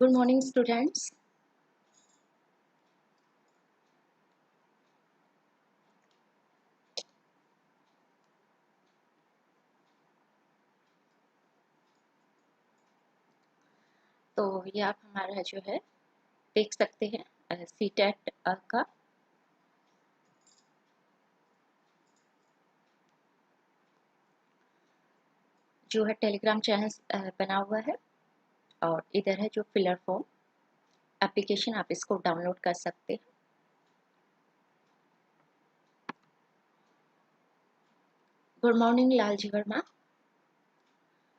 Good morning, students. तो ये आप हमारा जो है देख सकते हैं सीटेट का जो है टेलीग्राम चैनल बना हुआ है और इधर है जो फिलर फॉर्म एप्लीकेशन, आप इसको डाउनलोड कर सकते हैं। Good morning Lal ji Verma.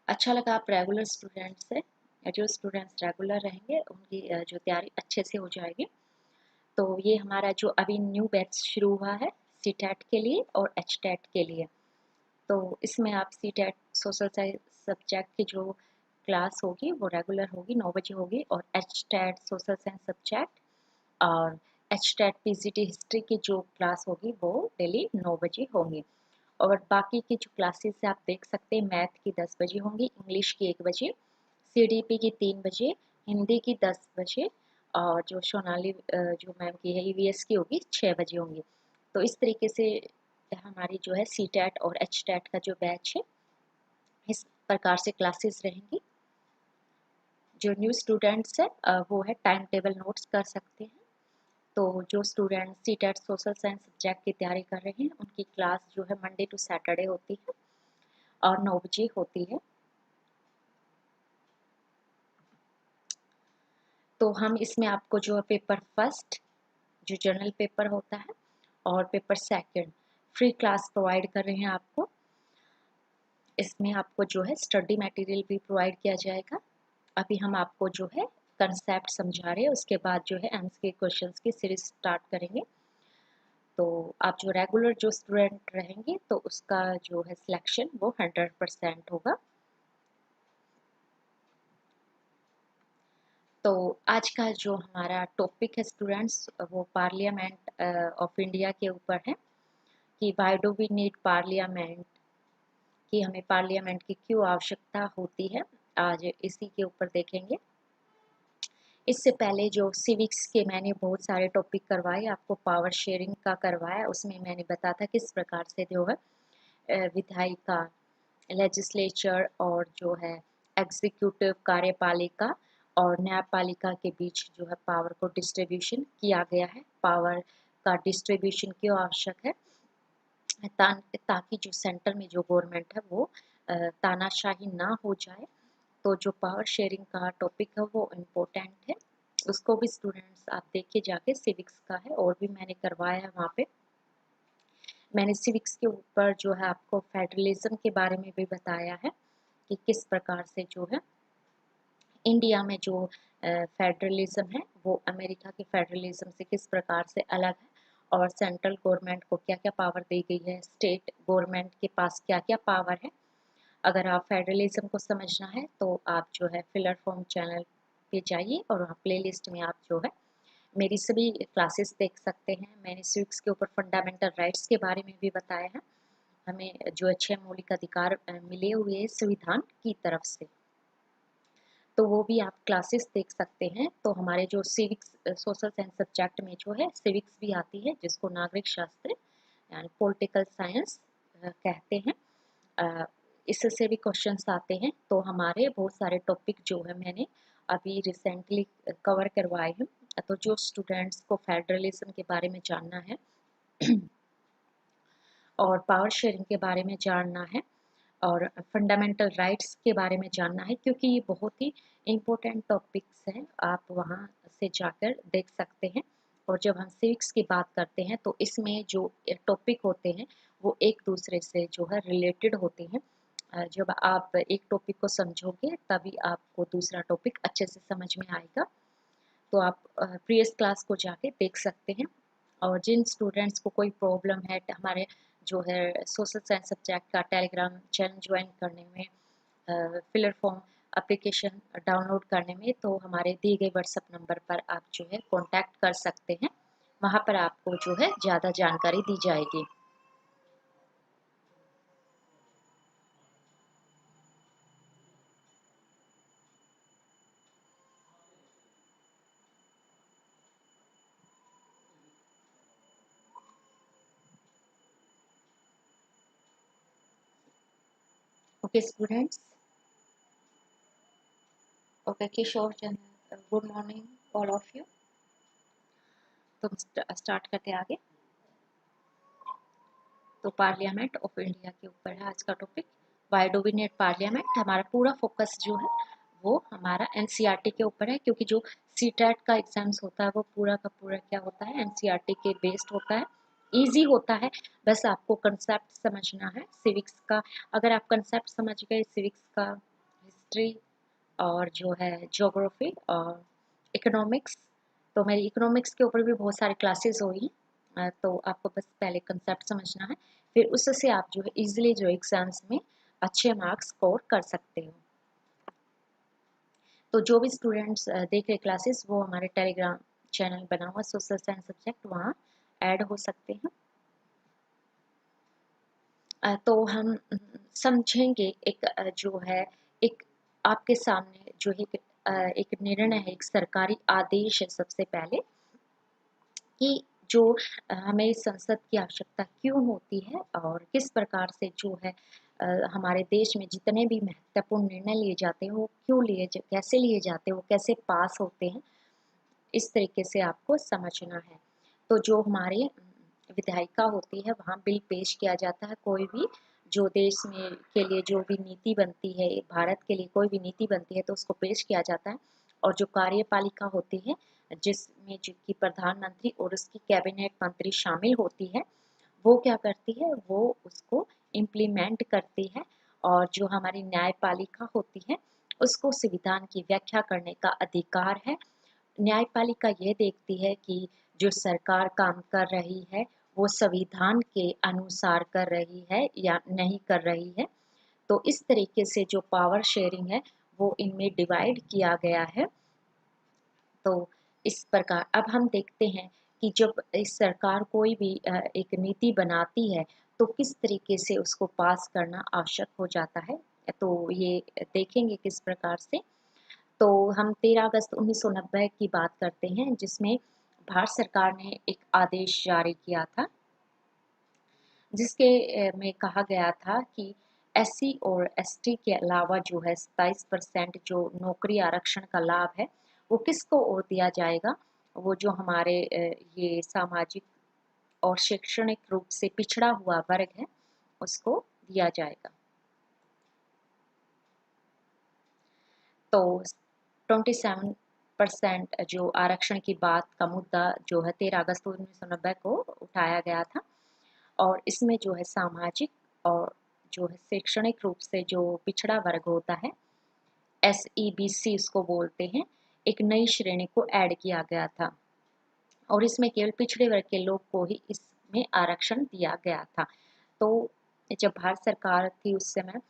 अच्छा लगा आप रेगुलर स्टूडेंट्स हैं। जो स्टूडेंट्स रेगुलर रहेंगे उनकी जो तैयारी अच्छे से हो जाएगी। तो ये हमारा जो अभी न्यू बैच शुरू हुआ है सीटेट के लिए और एचटेट के लिए। तो इसमें आप सीटेट सोशल साइंस सब्जेक्ट की जो क्लास होगी वो रेगुलर होगी, 9 बजे होगी, और H TET social science subject और एच टेट पीजीटी हिस्ट्री की जो क्लास होगी वो डेली 9 बजे होंगी। और बाकी की जो क्लासेस है आप देख सकते हैं, मैथ की 10 बजे होंगी, इंग्लिश की 1 बजे, सीडीपी की 3 बजे, हिंदी की 10 बजे, और जो सोनाली जो मैम की है ईवीएस की होगी 6 बजे होंगी। तो इस तरीके से हमारी जो है सी टेट और एच टेट का जो बैच है इस प्रकार से क्लासेस रहेंगी। जो न्यू स्टूडेंट्स है वो है टाइम टेबल नोट्स कर सकते हैं। तो जो student C TET social science subject की तैयारी कर रहे हैं उनकी क्लास जो है मंडे टू सैटरडे होती है और 9 बजे होती है। तो हम इसमें आपको जो है पेपर फर्स्ट जो जर्नल पेपर होता है और paper second free class provide कर रहे हैं आपको। इसमें आपको जो है स्टडी मटेरियल भी प्रोवाइड किया जाएगा। अभी हम आपको जो है कंसेप्ट समझा रहे हैं, उसके बाद जो है एमसीक्यू क्वेश्चंस की सीरीज स्टार्ट करेंगे। तो आप जो रेगुलर जो स्टूडेंट रहेंगे तो उसका जो है सिलेक्शन वो 100% होगा। तो आज का जो हमारा टॉपिक है स्टूडेंट्स वो पार्लियामेंट ऑफ इंडिया के ऊपर है कि why do we need parliament, कि हमें पार्लियामेंट की क्यों आवश्यकता होती है। आज इसी के ऊपर देखेंगे। इससे पहले जो सिविक्स के मैंने बहुत सारे टॉपिक करवाए, आपको पावर शेयरिंग का करवाया, उसमें मैंने बताया था किस प्रकार से जो है विधायिका लेजिस्लेचर और जो है एग्जीक्यूटिव कार्यपालिका और न्यायपालिका के बीच जो है पावर को डिस्ट्रीब्यूशन किया गया है। पावर का डिस्ट्रीब्यूशन क्यों आवश्यक है, ताकि जो सेंटर में जो गवर्नमेंट है वो तानाशाही ना हो जाए। तो जो पावर शेयरिंग का टॉपिक है वो इम्पोर्टेंट है, उसको भी स्टूडेंट्स आप देखिए जाके, सिविक्स का है और भी मैंने करवाया है वहाँ पे। मैंने सिविक्स के ऊपर जो है आपको फेडरलिज्म के बारे में भी बताया है कि किस प्रकार से जो है इंडिया में जो फेडरलिज्म है वो अमेरिका के फेडरलिज्म से किस प्रकार से अलग है, और सेंट्रल गवर्नमेंट को क्या क्या पावर दी गई है, स्टेट गवर्नमेंट के पास क्या क्या पावर है। अगर आप फेडरलिज्म को समझना है तो आप जो है फिलर फॉर्म चैनल पे जाइए और वहाँ प्ले लिस्ट में आप जो है मेरी सभी क्लासेस देख सकते हैं। मैंने सिविक्स के ऊपर फंडामेंटल राइट्स के बारे में भी बताया है, हमें जो अच्छे मौलिक अधिकार मिले हुए हैं संविधान की तरफ से, तो वो भी आप क्लासेस देख सकते हैं। तो हमारे जो सिविक्स सोशल साइंस सब्जेक्ट में जो है सिविक्स भी आती है, जिसको नागरिक शास्त्र यानी पॉलिटिकल साइंस कहते हैं। इससे भी क्वेश्चंस आते हैं। तो हमारे बहुत सारे टॉपिक जो है मैंने अभी रिसेंटली कवर करवाए हैं। तो जो स्टूडेंट्स को फेडरलिज्म के बारे में जानना है और पावर शेयरिंग के बारे में जानना है और फंडामेंटल राइट्स के बारे में जानना है, क्योंकि ये बहुत ही इम्पोर्टेंट टॉपिक्स हैं, आप वहाँ से जाकर देख सकते हैं। और जब हम सिविक्स की बात करते हैं तो इसमें जो टॉपिक होते हैं वो एक दूसरे से जो है रिलेटेड होते हैं। जब आप एक टॉपिक को समझोगे तभी आपको दूसरा टॉपिक अच्छे से समझ में आएगा। तो आप प्रीवियस क्लास को जाके देख सकते हैं। और जिन स्टूडेंट्स को कोई प्रॉब्लम है हमारे जो है सोशल साइंस सब्जेक्ट का टेलीग्राम चैनल ज्वाइन करने में, फिलर फॉर्म एप्लीकेशन डाउनलोड करने में, तो हमारे दिए गए व्हाट्सएप नंबर पर आप जो है कांटेक्ट कर सकते हैं। वहाँ पर आपको जो है ज़्यादा जानकारी दी जाएगी। Okay, students. Okay, Kishore, good morning, all of you. तो स्टार्ट करते आगे। तो पार्लियामेंट ऑफ इंडिया के ऊपर है आज का topic. Why do we need parliament. हमारा पूरा फोकस जो है वो हमारा एनसीईआरटी के ऊपर है, क्योंकि जो सीटेट का एग्जाम्स होता है वो पूरा का पूरा क्या होता है, एनसीईआरटी के बेस्ड होता है। इजी होता है, बस आपको कंसेप्ट समझना है सिविक्स का। अगर आप कंसेप्ट समझ गए सिविक्स का, हिस्ट्री और जो है ज्योग्राफी और इकोनॉमिक्स, तो मेरी इकोनॉमिक्स के ऊपर भी बहुत सारी क्लासेस हुई। तो आपको बस पहले कंसेप्ट समझना है, फिर उससे आप जो है इजीली जो एग्जाम्स में अच्छे मार्क्स स्कोर कर सकते हो। तो जो भी स्टूडेंट्स देख रहे क्लासेस, वो हमारे टेलीग्राम चैनल बना हुआ सोशल साइंस सब्जेक्ट, वहाँ ऐड हो सकते हैं। तो हम समझेंगे एक जो है एक आपके सामने जो है एक निर्णय है, एक सरकारी आदेश है सबसे पहले, कि जो हमें संसद की आवश्यकता क्यों होती है और किस प्रकार से जो है हमारे देश में जितने भी महत्वपूर्ण निर्णय लिए जाते हैं वो क्यों कैसे लिए जाते हैं, वो कैसे पास होते हैं, इस तरीके से आपको समझना है। तो जो हमारे विधायिका होती है, वहाँ बिल पेश किया जाता है। कोई भी जो देश में के लिए जो भी नीति बनती है, भारत के लिए कोई भी नीति बनती है तो उसको पेश किया जाता है। और जो कार्यपालिका होती है, जिसमें जिनकी प्रधानमंत्री और उसकी कैबिनेट मंत्री शामिल होती है, वो क्या करती है, वो उसको इम्प्लीमेंट करती है। और जो हमारी न्यायपालिका होती है, उसको संविधान की व्याख्या करने का अधिकार है। न्यायपालिका ये देखती है कि जो सरकार काम कर रही है वो संविधान के अनुसार कर रही है या नहीं कर रही है। तो इस तरीके से जो पावर शेयरिंग है वो इनमें डिवाइड किया गया है। तो इस प्रकार अब हम देखते हैं कि जब इस सरकार कोई भी एक नीति बनाती है तो किस तरीके से उसको पास करना आवश्यक हो जाता है। तो ये देखेंगे किस प्रकार से। तो हम 13 अगस्त 1990 की बात करते हैं, जिसमें भारत सरकार ने एक आदेश जारी किया था, जिसके में कहा गया था कि एससी और एसटी के अलावा जो है 27% जो नौकरी आरक्षण का लाभ है वो किसको और दिया जाएगा, वो जो हमारे ये सामाजिक और शैक्षणिक रूप से पिछड़ा हुआ वर्ग है उसको दिया जाएगा। तो 27% जो आरक्षण की बात का मुद्दा जो है 13 अगस्त 1990 को उठाया गया था। और इसमें जो है सामाजिक और जो है शैक्षणिक रूप से जो पिछड़ा वर्ग होता है, SEBC उसको बोलते हैं, एक नई श्रेणी को ऐड किया गया था। और इसमें केवल पिछड़े वर्ग के लोग को ही इसमें आरक्षण दिया गया था। तो जब भारत सरकार थी उस समय,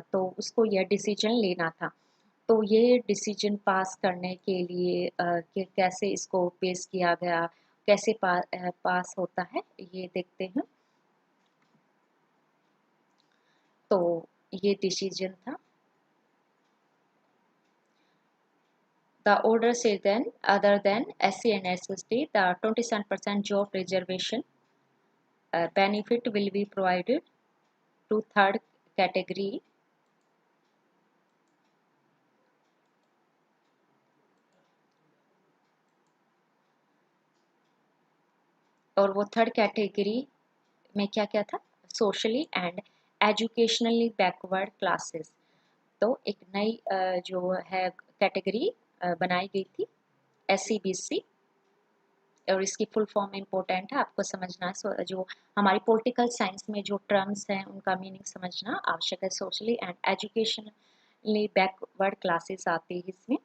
तो उसको यह डिसीजन लेना था। तो ये डिसीजन पास करने के लिए कि कैसे इसको पेश किया गया, कैसे पास होता है, ये देखते हैं। तो ये डिसीजन था। The order says then, other than SC and SST, the 27% job reservation benefit will be provided to third category और वो थर्ड कैटेगरी में क्या क्या था, socially and educationally backward classes. तो एक नई जो है कैटेगरी बनाई गई थी, SCBC, और इसकी फुल फॉर्म इम्पोर्टेंट है, आपको समझना है। जो हमारी पॉलिटिकल साइंस में जो टर्म्स हैं उनका मीनिंग समझना आवश्यक है। Socially and educationally backward classes आती है इसमें।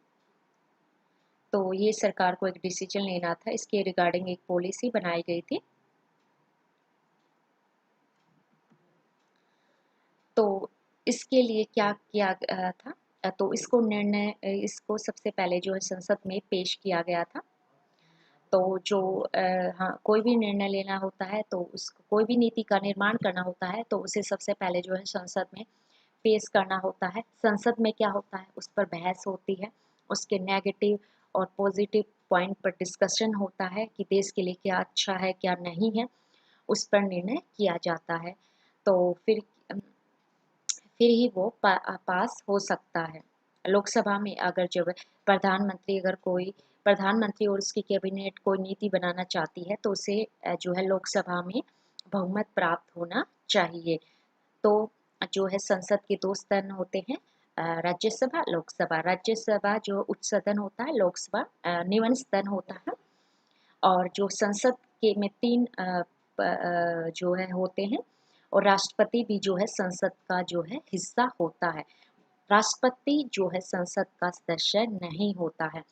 तो ये सरकार को एक डिसीजन लेना था, इसके रिगार्डिंग एक पॉलिसी बनाई गई थी। तो इसके लिए क्या किया था, तो इसको निर्णय इसको सबसे पहले जो है संसद में पेश किया गया था। तो जो हाँ, कोई भी निर्णय लेना होता है तो उसको, कोई भी नीति का निर्माण करना होता है तो उसे सबसे पहले जो है संसद में पेश करना होता है। संसद में क्या होता है, उस पर बहस होती है, उसके नेगेटिव और पॉजिटिव पॉइंट पर डिस्कशन होता है कि देश के लिए क्या अच्छा है क्या नहीं है, उस पर निर्णय किया जाता है। तो फिर ही वो पास हो सकता है। लोकसभा में अगर जब प्रधानमंत्री और उसकी कैबिनेट कोई नीति बनाना चाहती है तो उसे जो है लोकसभा में बहुमत प्राप्त होना चाहिए। तो जो है संसद के दो सदन होते हैं, राज्यसभा, लोकसभा। राज्यसभा जो उच्च सदन होता है, लोकसभा निम्न सदन होता है। और जो संसद के में तीन जो है होते हैं, और राष्ट्रपति भी जो है संसद का जो है हिस्सा होता है। राष्ट्रपति जो है संसद का सदस्य नहीं होता है।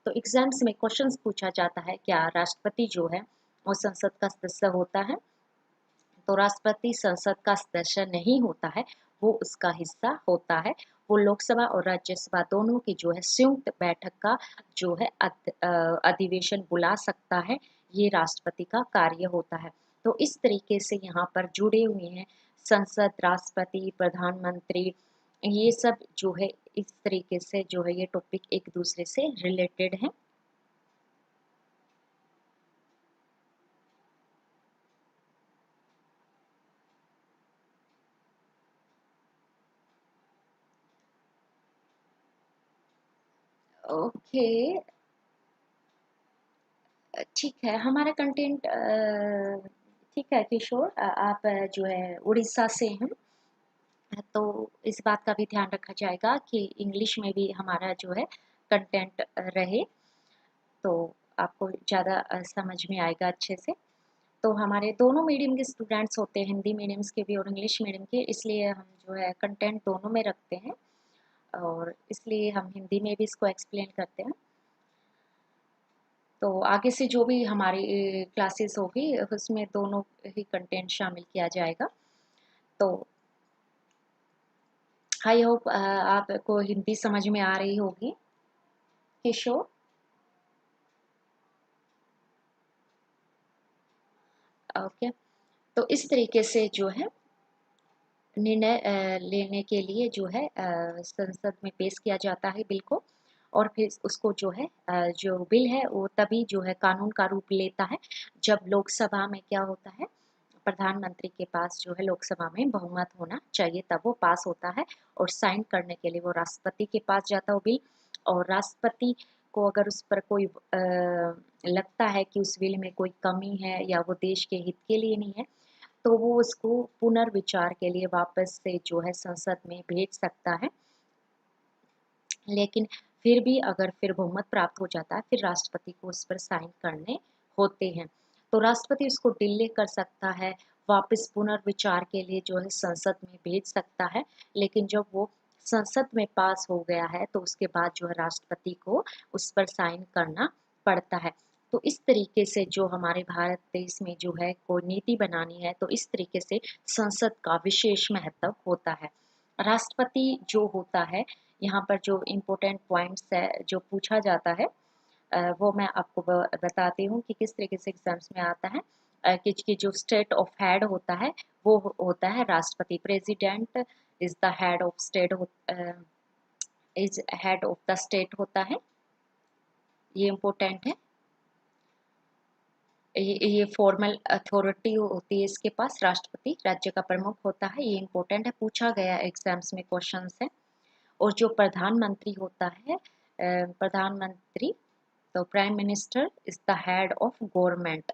तो एग्जाम्स में क्वेश्चंस पूछा जाता है, क्या राष्ट्रपति जो है वो संसद का सदस्य होता है? तो राष्ट्रपति संसद का सदस्य नहीं होता है, वो उसका हिस्सा होता है। वो लोकसभा और राज्यसभा दोनों की जो है संयुक्त बैठक का जो है अधिवेशन बुला सकता है। ये राष्ट्रपति का कार्य होता है। तो इस तरीके से यहाँ पर जुड़े हुए हैं संसद, राष्ट्रपति, प्रधानमंत्री, ये सब जो है इस तरीके से जो है ये टॉपिक एक दूसरे से रिलेटेड है। ओके, ठीक है। हमारा कंटेंट ठीक है किशोर, आप जो है उड़ीसा से हैं, तो इस बात का भी ध्यान रखा जाएगा कि इंग्लिश में भी हमारा जो है कंटेंट रहे, तो आपको ज़्यादा समझ में आएगा अच्छे से। तो हमारे दोनों मीडियम के स्टूडेंट्स होते हैं, हिंदी मीडियम्स के भी और इंग्लिश मीडियम के, इसलिए हम जो है कंटेंट दोनों में रखते हैं, और इसलिए हम हिंदी में भी इसको एक्सप्लेन करते हैं। तो आगे से जो भी हमारी क्लासेस होगी उसमें दोनों ही कंटेंट शामिल किया जाएगा। तो आई होप आपको हिंदी समझ में आ रही होगी किशोर। ओके, तो इस तरीके से जो है निर्णय लेने के लिए जो है संसद में पेश किया जाता है बिल को, और फिर उसको जो है जो बिल है वो तभी जो है कानून का रूप लेता है जब लोकसभा में क्या होता है, प्रधानमंत्री के पास जो है लोकसभा में बहुमत होना चाहिए, तब वो पास होता है। और साइन करने के लिए वो राष्ट्रपति के पास जाता है वो बिल, और राष्ट्रपति को अगर उस पर कोई लगता है कि उस बिल में कोई कमी है या वो देश के हित के लिए नहीं है, तो वो उसको पुनर्विचार के लिए वापस से जो है संसद में भेज सकता है। लेकिन फिर भी अगर फिर बहुमत प्राप्त हो जाता है, फिर राष्ट्रपति को उस पर साइन करने होते हैं। तो राष्ट्रपति उसको डिले कर सकता है, वापस पुनर्विचार के लिए जो है संसद में भेज सकता है। लेकिन जब वो संसद में पास हो गया है तो उसके बाद जो है राष्ट्रपति को उस पर साइन करना पड़ता है। तो इस तरीके से जो हमारे भारत देश में जो है कोई नीति बनानी है, तो इस तरीके से संसद का विशेष महत्व होता है। राष्ट्रपति जो होता है, यहाँ पर जो इम्पोर्टेंट पॉइंट्स है जो पूछा जाता है, वो मैं आपको बताती हूँ कि किस तरीके से एग्जाम्स में आता है। कि जो स्टेट ऑफ हेड होता है वो होता है राष्ट्रपति। President is the head of state, is head of the state होता है, ये इम्पोर्टेंट है। ये फॉर्मल अथॉरिटी होती है इसके पास, राष्ट्रपति राज्य का प्रमुख होता है, ये इम्पोर्टेंट है, पूछा गया एग्जाम्स में क्वेश्चन है। और जो प्रधानमंत्री होता है, प्रधानमंत्री, तो prime minister is the head of government,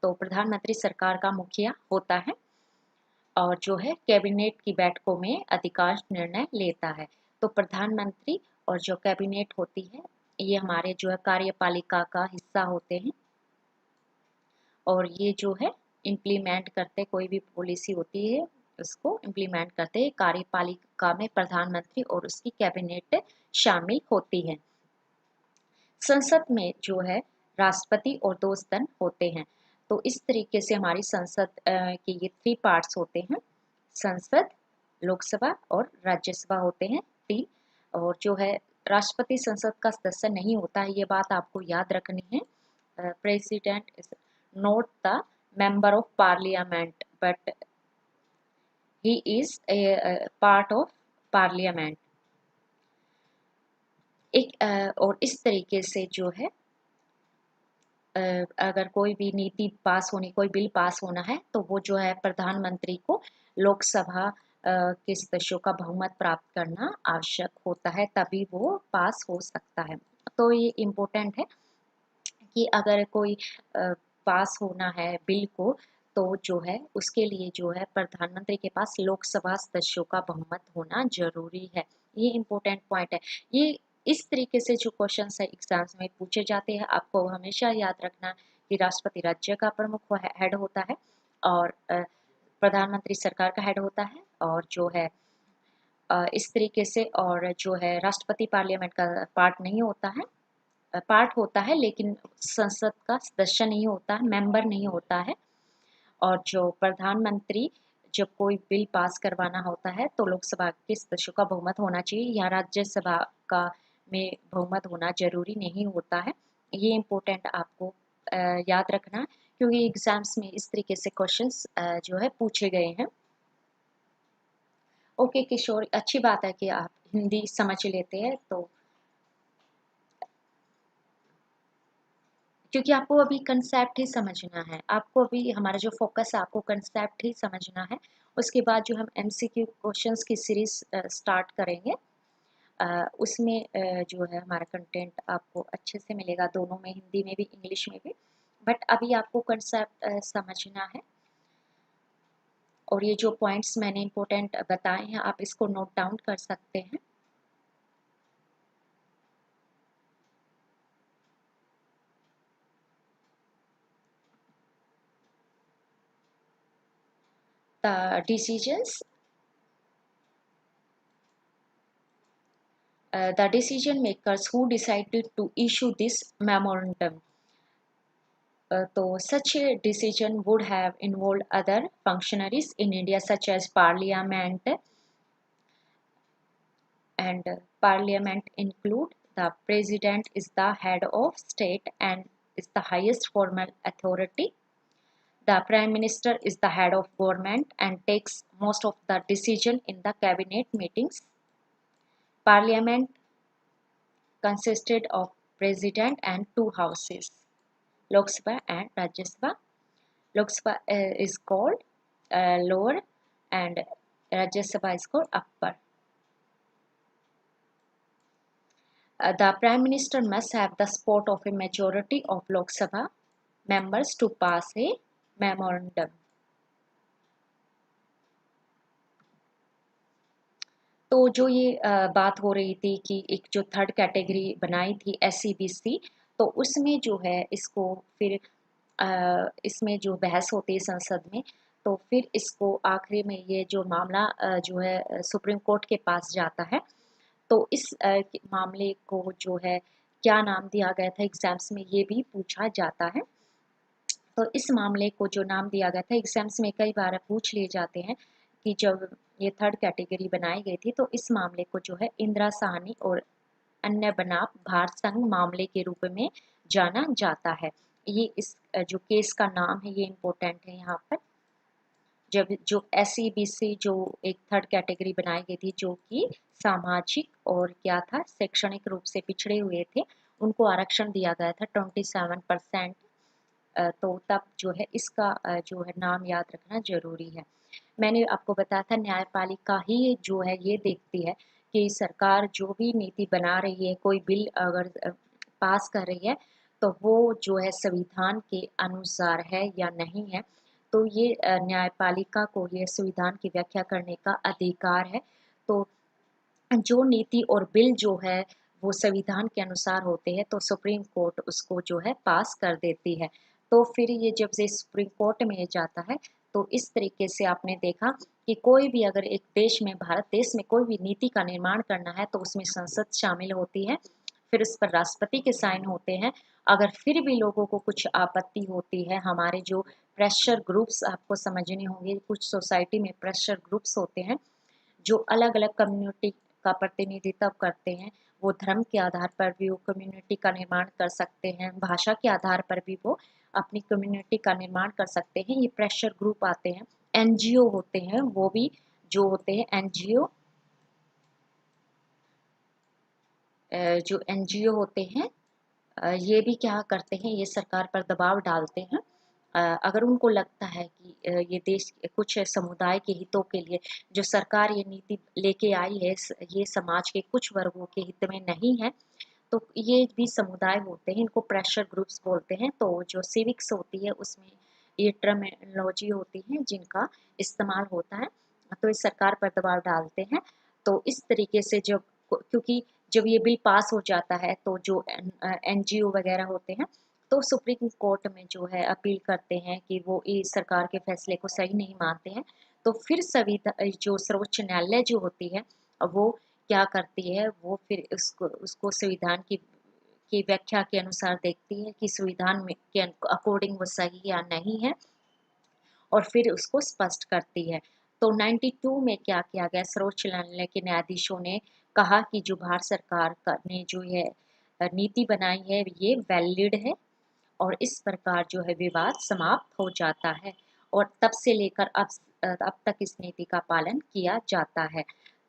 तो प्रधानमंत्री सरकार का मुखिया होता है, और जो है कैबिनेट की बैठकों में अधिकांश निर्णय लेता है। तो प्रधानमंत्री और जो कैबिनेट होती है ये हमारे जो है कार्यपालिका का हिस्सा होते हैं, और ये जो है इम्प्लीमेंट करते, कोई भी पॉलिसी होती है उसको इम्प्लीमेंट करते हैं। कार्यपालिका में प्रधानमंत्री और उसकी कैबिनेट शामिल होती है। संसद में जो है राष्ट्रपति और दो सदन होते हैं। तो इस तरीके से हमारी संसद के ये 3 पार्ट्स होते हैं, संसद, लोकसभा और राज्यसभा होते हैं 3। और जो है राष्ट्रपति संसद का सदस्य नहीं होता है, ये बात आपको याद रखनी है। President is not the member of parliament but he is a part of parliament। और इस तरीके से जो है अगर कोई भी नीति पास होनी, कोई बिल पास होना है, तो वो जो है प्रधानमंत्री को लोकसभा के सदस्यों का बहुमत प्राप्त करना आवश्यक होता है, तभी वो पास हो सकता है। तो ये इम्पोर्टेंट है कि अगर कोई पास होना है बिल को, तो जो है उसके लिए जो है प्रधानमंत्री के पास लोकसभा सदस्यों का बहुमत होना जरूरी है। ये इम्पोर्टेंट पॉइंट है। ये इस तरीके से जो क्वेश्चंस है एग्जाम्स में पूछे जाते हैं, आपको हमेशा याद रखना कि राष्ट्रपति राज्य का प्रमुख हेड होता है और प्रधानमंत्री सरकार का हेड होता है, और जो है इस तरीके से, और जो है राष्ट्रपति पार्लियामेंट का पार्ट नहीं होता है, पार्ट होता है लेकिन संसद का सदस्य नहीं होता है, मेंबर नहीं होता है। और जो प्रधानमंत्री जब कोई बिल पास करवाना होता है तो लोकसभा के सदस्यों का बहुमत होना चाहिए, या राज्यसभा का में बहुमत होना जरूरी नहीं होता है। ये इम्पोर्टेंट आपको याद रखना, क्योंकि एग्जाम्स में इस तरीके से क्वेश्चंस जो है पूछे गए हैं। ओके किशोर, अच्छी बात है कि आप हिंदी समझ लेते हैं, तो क्योंकि आपको अभी कंसेप्ट ही समझना है, आपको अभी हमारा जो फोकस है आपको कंसेप्ट ही समझना है। उसके बाद जो हम एमसीक्यू क्वेश्चंस की सीरीज स्टार्ट करेंगे, उसमें जो है हमारा कंटेंट आपको अच्छे से मिलेगा, दोनों में, हिंदी में भी इंग्लिश में भी। बट अभी आपको कंसेप्ट समझना है, और ये जो पॉइंट्स मैंने इंपॉर्टेंट बताए हैं आप इसको नोट डाउन कर सकते हैं। The decisions, the decision makers who decided to issue this memorandum. So such a decision would have involved other functionaries in India such as Parliament, and Parliament include the President is the head of state and is the highest formal authority. The Prime Minister is the head of government and takes most of the decision in the cabinet meetings. Parliament consisted of President and two houses, Lok Sabha and Rajya Sabha. Lok Sabha is called lower and Rajya Sabha is called upper. The Prime Minister must have the support of a majority of Lok Sabha members to pass a memorandum. तो जो ये बात हो रही थी कि एक जो थर्ड कैटेगरी बनाई थी SCBC, तो उसमें जो है इसको फिर इसमें जो बहस होती है संसद में, तो फिर इसको आखिरी में ये जो मामला जो है सुप्रीम कोर्ट के पास जाता है। तो इस मामले को जो है क्या नाम दिया गया था एग्जाम्स में, ये भी पूछा जाता है। तो इस मामले को जो नाम दिया गया था एग्जाम्स में कई बार पूछ लिए जाते हैं कि जब ये थर्ड कैटेगरी बनाई गई थी तो इस मामले को जो है इंदिरा साहनी और अन्य बनाम भारत संघ मामले के रूप में जाना जाता है। ये इस जो केस का नाम है ये इम्पोर्टेंट है यहाँ पर। जब जो SCBC जो एक थर्ड कैटेगरी बनाई गई थी, जो कि सामाजिक और क्या था, शैक्षणिक रूप से पिछड़े हुए थे, उनको आरक्षण दिया गया था 27%। तो तब जो है इसका जो है नाम याद रखना जरूरी है। मैंने आपको बताया था न्यायपालिका ही जो है ये देखती है कि सरकार जो भी नीति बना रही है, कोई बिल अगर पास कर रही है तो वो जो है संविधान के अनुसार है या नहीं है। तो ये न्यायपालिका को ये संविधान की व्याख्या करने का अधिकार है। तो जो नीति और बिल जो है वो संविधान के अनुसार होते हैं तो सुप्रीम कोर्ट उसको जो है पास कर देती है। तो फिर ये जब से सुप्रीम कोर्ट में जाता है तो इस तरीके से आपने देखा कि कोई भी अगर एक देश में, भारत देश में कोई भी नीति का निर्माण करना है तो उसमें संसद शामिल होती है, फिर उस पर राष्ट्रपति के साइन होते हैं। अगर फिर भी लोगों को कुछ आपत्ति होती है, हमारे जो प्रेशर ग्रुप्स आपको समझने होंगे, कुछ सोसाइटी में प्रेशर ग्रुप्स होते हैं जो अलग अलग कम्युनिटी का प्रतिनिधित्व करते हैं। वो धर्म के आधार पर भी वो कम्युनिटी का निर्माण कर सकते हैं, भाषा के आधार पर भी वो अपनी कम्युनिटी का निर्माण कर सकते हैं। ये प्रेशर ग्रुप आते हैं। NGO होते हैं, वो भी जो होते हैं NGO, जो NGO होते हैं ये भी क्या करते हैं, ये सरकार पर दबाव डालते हैं अगर उनको लगता है कि ये देश कुछ समुदाय के हितों के लिए जो सरकार ये नीति लेके आई है, ये समाज के कुछ वर्गों के हित में नहीं है, तो ये भी समुदाय होते हैं, इनको प्रेशर ग्रुप्स बोलते हैं। तो जो सिविक्स होती है उसमें ये टर्मिनोलॉजी होती है जिनका इस्तेमाल होता है, तो इस सरकार पर दबाव डालते हैं। तो इस तरीके से जब, क्योंकि जब ये बिल पास हो जाता है तो जो एनजीओ वगैरह होते हैं तो सुप्रीम कोर्ट में जो है अपील करते हैं कि वो इस सरकार के फैसले को सही नहीं मानते हैं। तो फिर संविधान, जो सर्वोच्च न्यायालय जो होती है, वो क्या करती है, वो फिर उसको उसको संविधान की व्याख्या के अनुसार देखती है कि संविधान में के अकॉर्डिंग वो सही या नहीं है, और फिर उसको स्पष्ट करती है। तो 92 में क्या किया गया, सर्वोच्च न्यायालय के न्यायाधीशों ने कहा कि जो भारत सरकार ने जो है नीति बनाई है ये वैलिड है, और इस प्रकार जो है विवाद समाप्त हो जाता है, और तब से लेकर अब तक इस नीति का पालन किया जाता है।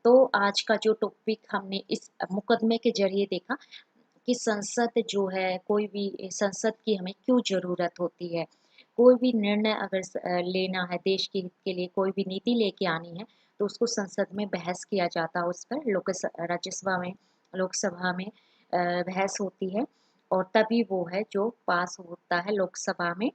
तो आज का जो टॉपिक हमने इस मुकदमे के जरिए देखा कि संसद जो है, कोई भी संसद की हमें क्यों ज़रूरत होती है। कोई भी निर्णय अगर लेना है देश के हित के लिए, कोई भी नीति लेके आनी है, तो उसको संसद में बहस किया जाता है, उस पर राज्यसभा में, लोकसभा में बहस होती है, और तभी वो है जो पास होता है लोकसभा में,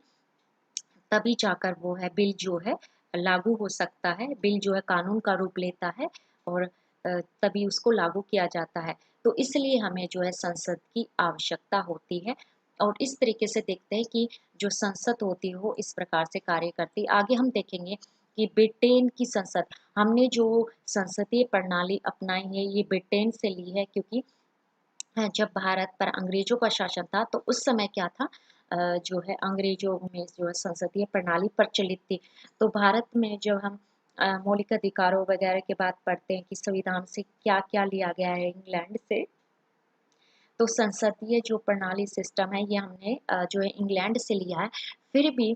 तभी जाकर वो है बिल जो है लागू हो सकता है, बिल जो है कानून का रूप लेता है, और तभी उसको लागू किया जाता है। तो इसलिए हमें जो है संसद की आवश्यकता होती है, और इस तरीके से देखते हैं कि जो संसद होती है वो इस प्रकार से कार्य करती है। आगे हम देखेंगे कि ब्रिटेन की संसद, हमने जो संसदीय प्रणाली अपनाई है ये ब्रिटेन से ली है, क्योंकि जब भारत पर अंग्रेजों का शासन था तो उस समय क्या था, जो है अंग्रेजों में जो है संसदीय प्रणाली प्रचलित थी। तो भारत में जब हम मौलिक अधिकारों वगैरह की बात पढ़ते हैं कि संविधान से क्या क्या लिया गया है इंग्लैंड से, तो संसदीय जो प्रणाली सिस्टम है ये हमने जो है इंग्लैंड से लिया है। फिर भी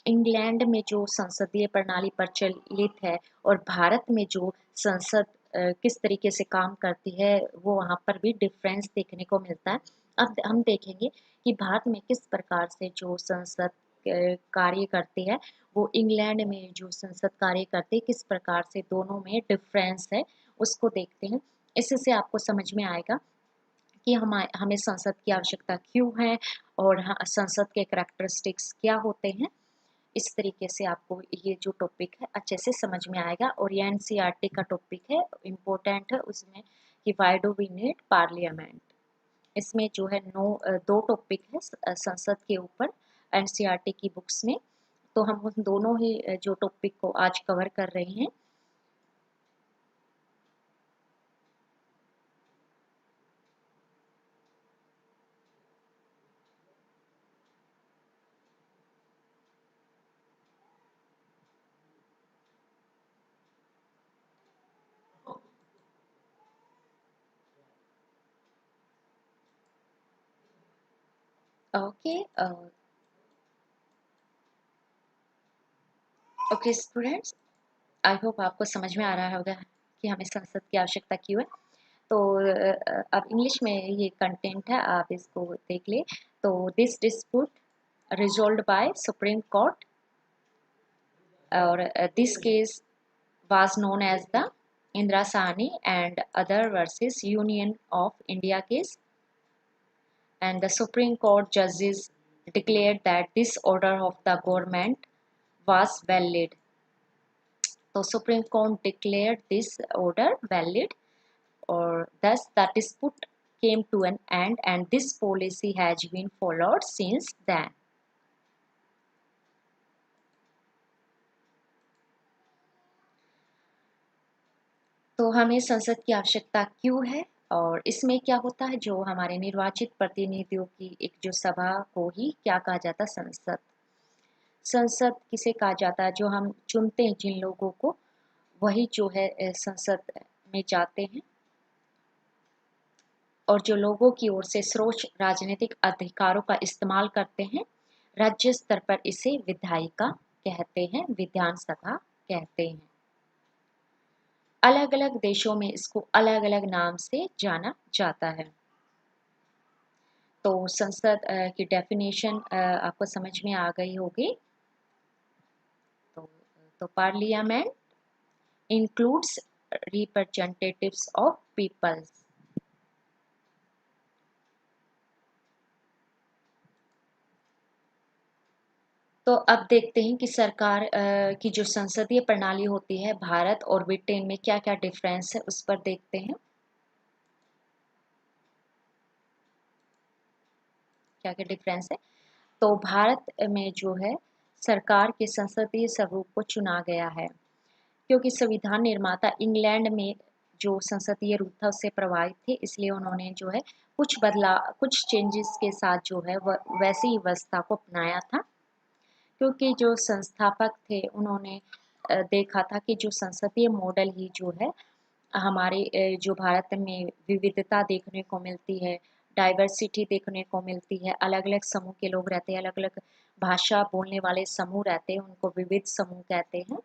इंग्लैंड में जो संसदीय प्रणाली प्रचलित है और भारत में जो संसद किस तरीके से काम करती है, वो वहाँ पर भी डिफरेंस देखने को मिलता है। अब हम देखेंगे कि भारत में किस प्रकार से जो संसद कार्य करती है, वो इंग्लैंड में जो संसद कार्य करती है किस प्रकार से, दोनों में डिफरेंस है, उसको देखते हैं। इससे आपको समझ में आएगा कि हमें संसद की आवश्यकता क्यों है, और संसद के करैक्टरिस्टिक्स क्या होते हैं। इस तरीके से आपको ये जो टॉपिक है अच्छे से समझ में आएगा, और ये एनसीईआरटी का टॉपिक है, इम्पोर्टेंट है उसमें, कि why do we need parliament. इसमें जो है दो टॉपिक है संसद के ऊपर एनसीईआरटी की बुक्स में, तो हम उन दोनों ही जो टॉपिक को आज कवर कर रहे हैं। Okay, okay students, I hope आपको समझ में आ रहा होगा कि हमें संसद की आवश्यकता क्यों है। तो अब इंग्लिश में ये कंटेंट है, आप इसको देख ले। तो this dispute resolved by Supreme Court, और this case was known as the Indira Sahni and other versus Union of India case, and the Supreme Court judges declared that this order of the government was valid. So Supreme Court declared this order valid, or thus the dispute came to an end, and this policy has been followed since then. तो हमें संसद की आवश्यकता क्यों है, और इसमें क्या होता है, जो हमारे निर्वाचित प्रतिनिधियों की एक जो सभा को ही क्या कहा जाता है, संसद। संसद किसे कहा जाता है, जो हम चुनते हैं जिन लोगों को, वही जो है संसद में जाते हैं, और जो लोगों की ओर से सर्वोच्च राजनीतिक अधिकारों का इस्तेमाल करते हैं। राज्य स्तर पर इसे विधायिका कहते हैं, विधानसभा कहते हैं। अलग अलग देशों में इसको अलग अलग नाम से जाना जाता है। तो संसद की डेफिनेशन आपको समझ में आ गई होगी। तो parliament includes representatives of peoples. तो अब देखते हैं कि सरकार की जो संसदीय प्रणाली होती है भारत और ब्रिटेन में क्या क्या डिफरेंस है, उस पर देखते हैं क्या क्या डिफरेंस है। तो भारत में जो है सरकार के संसदीय स्वरूप को चुना गया है क्योंकि संविधान निर्माता इंग्लैंड में जो संसदीय रूप था उससे प्रभावित थे, इसलिए उन्होंने जो है कुछ चेंजेस के साथ जो है वह वैसी व्यवस्था को अपनाया था। क्योंकि जो संस्थापक थे उन्होंने देखा था कि जो संसदीय मॉडल ही जो है हमारे जो भारत में विविधता देखने को मिलती है, डाइवर्सिटी देखने को मिलती है, अलग अलग समूह के लोग रहते हैं, अलग अलग भाषा बोलने वाले समूह रहते हैं, उनको विविध समूह कहते हैं।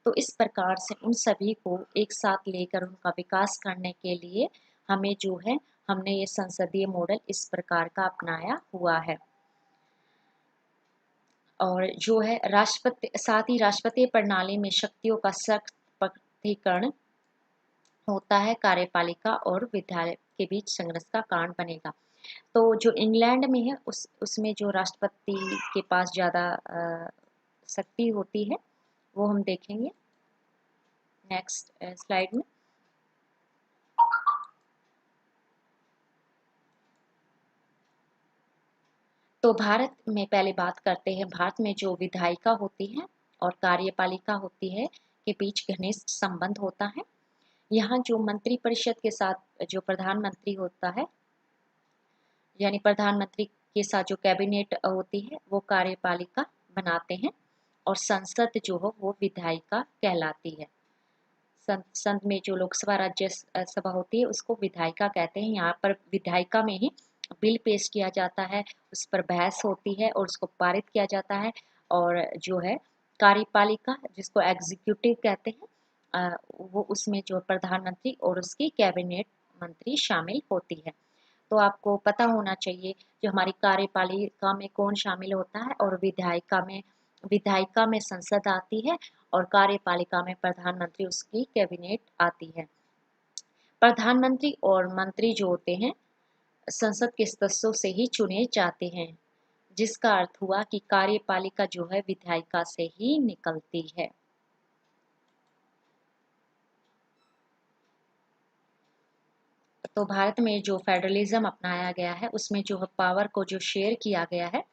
तो इस प्रकार से उन सभी को एक साथ लेकर उनका विकास करने के लिए हमें जो है हमने ये संसदीय मॉडल इस प्रकार का अपनाया हुआ है। और जो है राष्ट्रपति, साथ ही राष्ट्रपति प्रणाली में शक्तियों का सख्त पृथक्करण होता है, कार्यपालिका और विधायक के बीच संघर्ष का कारण बनेगा। तो जो इंग्लैंड में है उसमें जो राष्ट्रपति के पास ज़्यादा शक्ति होती है वो हम देखेंगे नेक्स्ट स्लाइड में। तो भारत में पहले बात करते हैं, भारत में जो विधायिका होती है और कार्यपालिका होती है के बीच घनिष्ठ संबंध होता है। यहाँ जो मंत्री परिषद के साथ जो प्रधानमंत्री होता है, यानी प्रधानमंत्री के साथ जो कैबिनेट होती है वो कार्यपालिका बनाते हैं और संसद जो हो वो विधायिका कहलाती है। संसद में जो लोकसभा राज्यसभा होती है उसको विधायिका कहते हैं। यहाँ पर विधायिका में ही बिल पेश किया जाता है, उस पर बहस होती है और उसको पारित किया जाता है। और जो है कार्यपालिका जिसको एग्जीक्यूटिव कहते हैं वो उसमें जो प्रधानमंत्री और उसकी कैबिनेट मंत्री शामिल होती है। तो आपको पता होना चाहिए जो हमारी कार्यपालिका में कौन शामिल होता है और विधायिका में संसद आती है और कार्यपालिका में प्रधानमंत्री उसकी कैबिनेट आती है। प्रधानमंत्री और मंत्री जो होते हैं संसद के सदस्यों से ही चुने जाते हैं, जिसका अर्थ हुआ कि कार्यपालिका जो है विधायिका से ही निकलती है। तो भारत में जो फेडरलिज्म अपनाया गया है उसमें जो पावर को जो शेयर किया गया है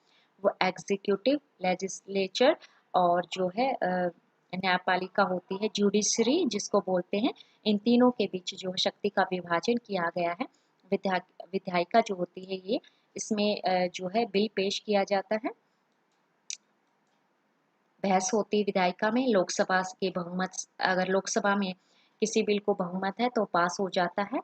वो एग्जीक्यूटिव, लेजिस्लेचर और जो है न्यायपालिका होती है जुडिशरी जिसको बोलते हैं, इन तीनों के बीच जो शक्ति का विभाजन किया गया है। विधायिका जो होती है ये इसमें जो है बिल पेश किया जाता है, बहस होती है विधायिका में, लोकसभा के बहुमत, अगर लोकसभा में किसी बिल को बहुमत है तो पास हो जाता है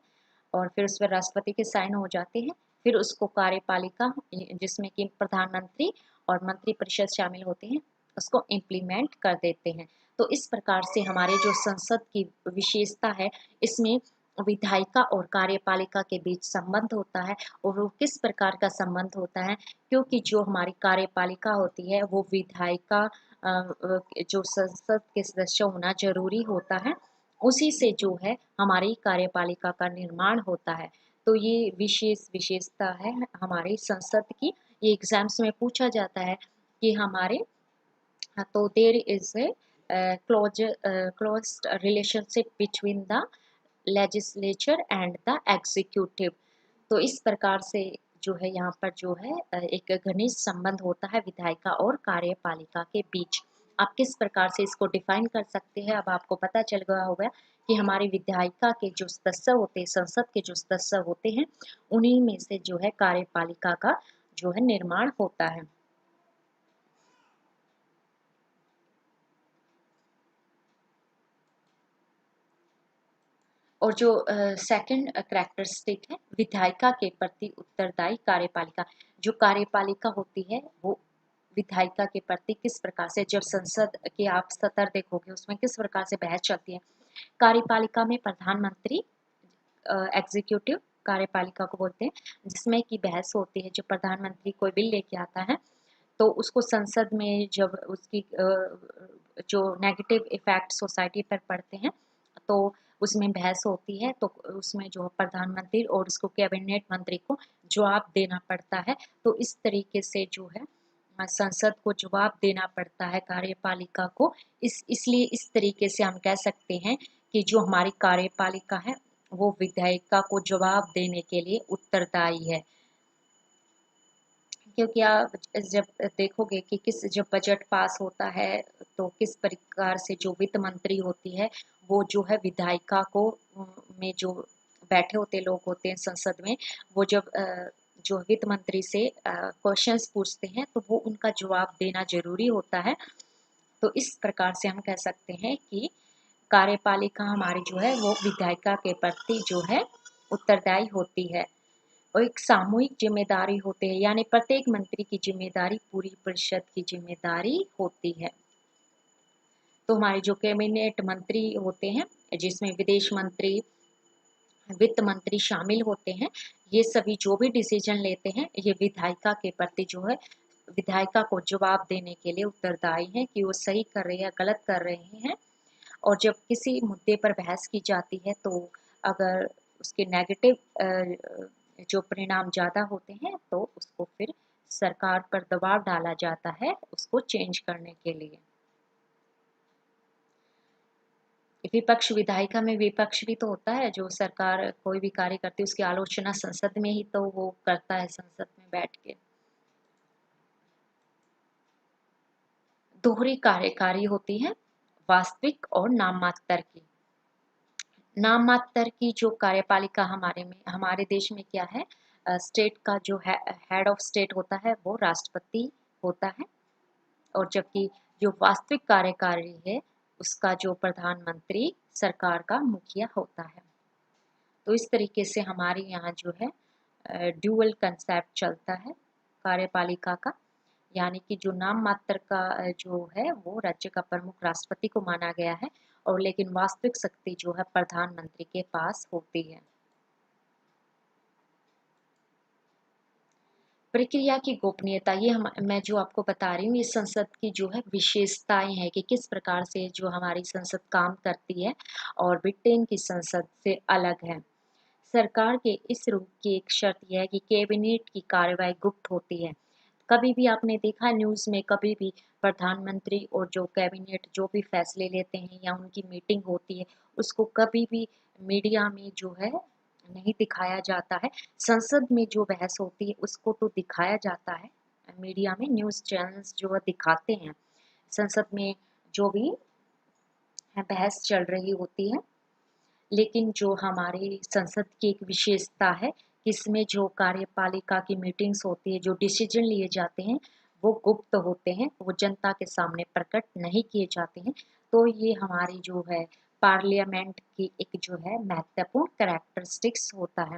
और फिर उस पर राष्ट्रपति के साइन हो जाते हैं। फिर उसको कार्यपालिका जिसमें कि प्रधानमंत्री और मंत्रिपरिषद शामिल होते हैं उसको इम्प्लीमेंट कर देते हैं। तो इस प्रकार से हमारे जो संसद की विशेषता है इसमें विधायिका और कार्यपालिका के बीच संबंध होता है। और वो किस प्रकार का संबंध होता है, क्योंकि जो हमारी कार्यपालिका होती है वो विधायिका जो संसद के सदस्य होना जरूरी होता है, उसी से जो है हमारी कार्यपालिका का निर्माण होता है। तो ये विशेषता है हमारी संसद की। ये एग्जाम्स में पूछा जाता है कि हमारे तो there is a close relationship between the legislature and the executive. तो इस प्रकार से जो है यहाँ पर जो है एक घनिष्ठ संबंध होता है विधायिका और कार्यपालिका के बीच। आप किस प्रकार से इसको डिफाइन कर सकते हैं, अब आपको पता चल गया होगा कि हमारी विधायिका के जो सदस्य होते हैं, संसद के जो सदस्य होते हैं, उन्हीं में से जो है कार्यपालिका का जो है निर्माण होता है। और जो सेकंड करैक्टरिस्टिक है विधायिका के प्रति उत्तरदायी कार्यपालिका। जो कार्यपालिका होती है वो विधायिका के प्रति किस प्रकार से, जब संसद के आप सत्र देखोगे उसमें किस प्रकार से बहस चलती है। कार्यपालिका में प्रधानमंत्री, एग्जीक्यूटिव कार्यपालिका को बोलते हैं, जिसमें की बहस होती है। जो प्रधानमंत्री कोई बिल लेके आता है तो उसको संसद में जब उसकी जो नेगेटिव इफेक्ट सोसाइटी पर पड़ते हैं, तो उसमें बहस होती है। तो उसमें जो प्रधानमंत्री और उसको कैबिनेट मंत्री को जवाब देना पड़ता है। तो इस तरीके से जो है संसद को जवाब देना पड़ता है कार्यपालिका को। इसलिए इस तरीके से हम कह सकते हैं कि जो हमारी कार्यपालिका है वो विधायिका को जवाब देने के लिए उत्तरदायी है। क्योंकि आप जब देखोगे कि जब बजट पास होता है तो किस प्रकार से जो वित्त मंत्री होती है वो जो है विधायिका को में जो बैठे होते लोग होते हैं संसद में, वो जब जो वित्त मंत्री से क्वेश्चंस पूछते हैं तो वो उनका जवाब देना जरूरी होता है। तो इस प्रकार से हम कह सकते हैं कि कार्यपालिका हमारी जो है वो विधायिका के प्रति जो है उत्तरदायी होती है। और एक सामूहिक जिम्मेदारी होती है, यानी प्रत्येक मंत्री की जिम्मेदारी पूरी परिषद की जिम्मेदारी होती है। तो हमारे जो कैबिनेट मंत्री होते हैं जिसमें विदेश मंत्री, वित्त मंत्री शामिल होते हैं, ये सभी जो भी डिसीजन लेते हैं ये विधायिका के प्रति जो है विधायिका को जवाब देने के लिए उत्तरदायी है कि वो सही कर रहे हैं या गलत कर रहे हैं। और जब किसी मुद्दे पर बहस की जाती है तो अगर उसके नेगेटिव जो परिणाम ज़्यादा होते हैं तो उसको फिर सरकार पर दबाव डाला जाता है उसको चेंज करने के लिए। विपक्ष, विधायिका में विपक्ष भी तो होता है, जो सरकार कोई भी कार्य करती है उसकी आलोचना संसद में ही तो वो करता है, संसद में बैठ के। दोहरी कार्यकारी होती है, वास्तविक और नाम मात्र की। नाम मात्र की जो कार्यपालिका हमारे देश में क्या है, स्टेट का जो हेड ऑफ स्टेट होता है वो राष्ट्रपति होता है। और जबकि जो वास्तविक कार्यकारी है उसका जो प्रधानमंत्री सरकार का मुखिया होता है। तो इस तरीके से हमारे यहाँ जो है ड्यूअल कंसेप्ट चलता है कार्यपालिका का, यानी कि जो नाम मात्र का जो है वो राज्य का प्रमुख राष्ट्रपति को माना गया है, और लेकिन वास्तविक शक्ति जो है प्रधानमंत्री के पास होती है। प्रक्रिया की गोपनीयता, ये मैं जो आपको बता रही हूँ ये संसद की जो है विशेषताएं हैं कि किस प्रकार से जो हमारी संसद काम करती है और ब्रिटेन की संसद से अलग है। सरकार के इस रूप की एक शर्त यह है कि कैबिनेट की कार्रवाई गुप्त होती है। कभी भी आपने देखा न्यूज़ में, कभी भी प्रधानमंत्री और जो कैबिनेट जो भी फैसले लेते हैं या उनकी मीटिंग होती है उसको कभी भी मीडिया में जो है नहीं दिखाया जाता है। संसद में जो बहस होती है उसको तो दिखाया जाता है, मीडिया में न्यूज़ चैनल्स जो है दिखाते हैं संसद में जो भी बहस चल रही होती है। लेकिन जो हमारी संसद की एक विशेषता है कि इसमें जो कार्यपालिका की मीटिंग्स होती है, जो डिसीजन लिए जाते हैं वो गुप्त होते हैं, वो जनता के सामने प्रकट नहीं किए जाते हैं। तो ये हमारी जो है पार्लियामेंट की एक जो है महत्वपूर्ण कैरेक्टरिस्टिक्स होता है।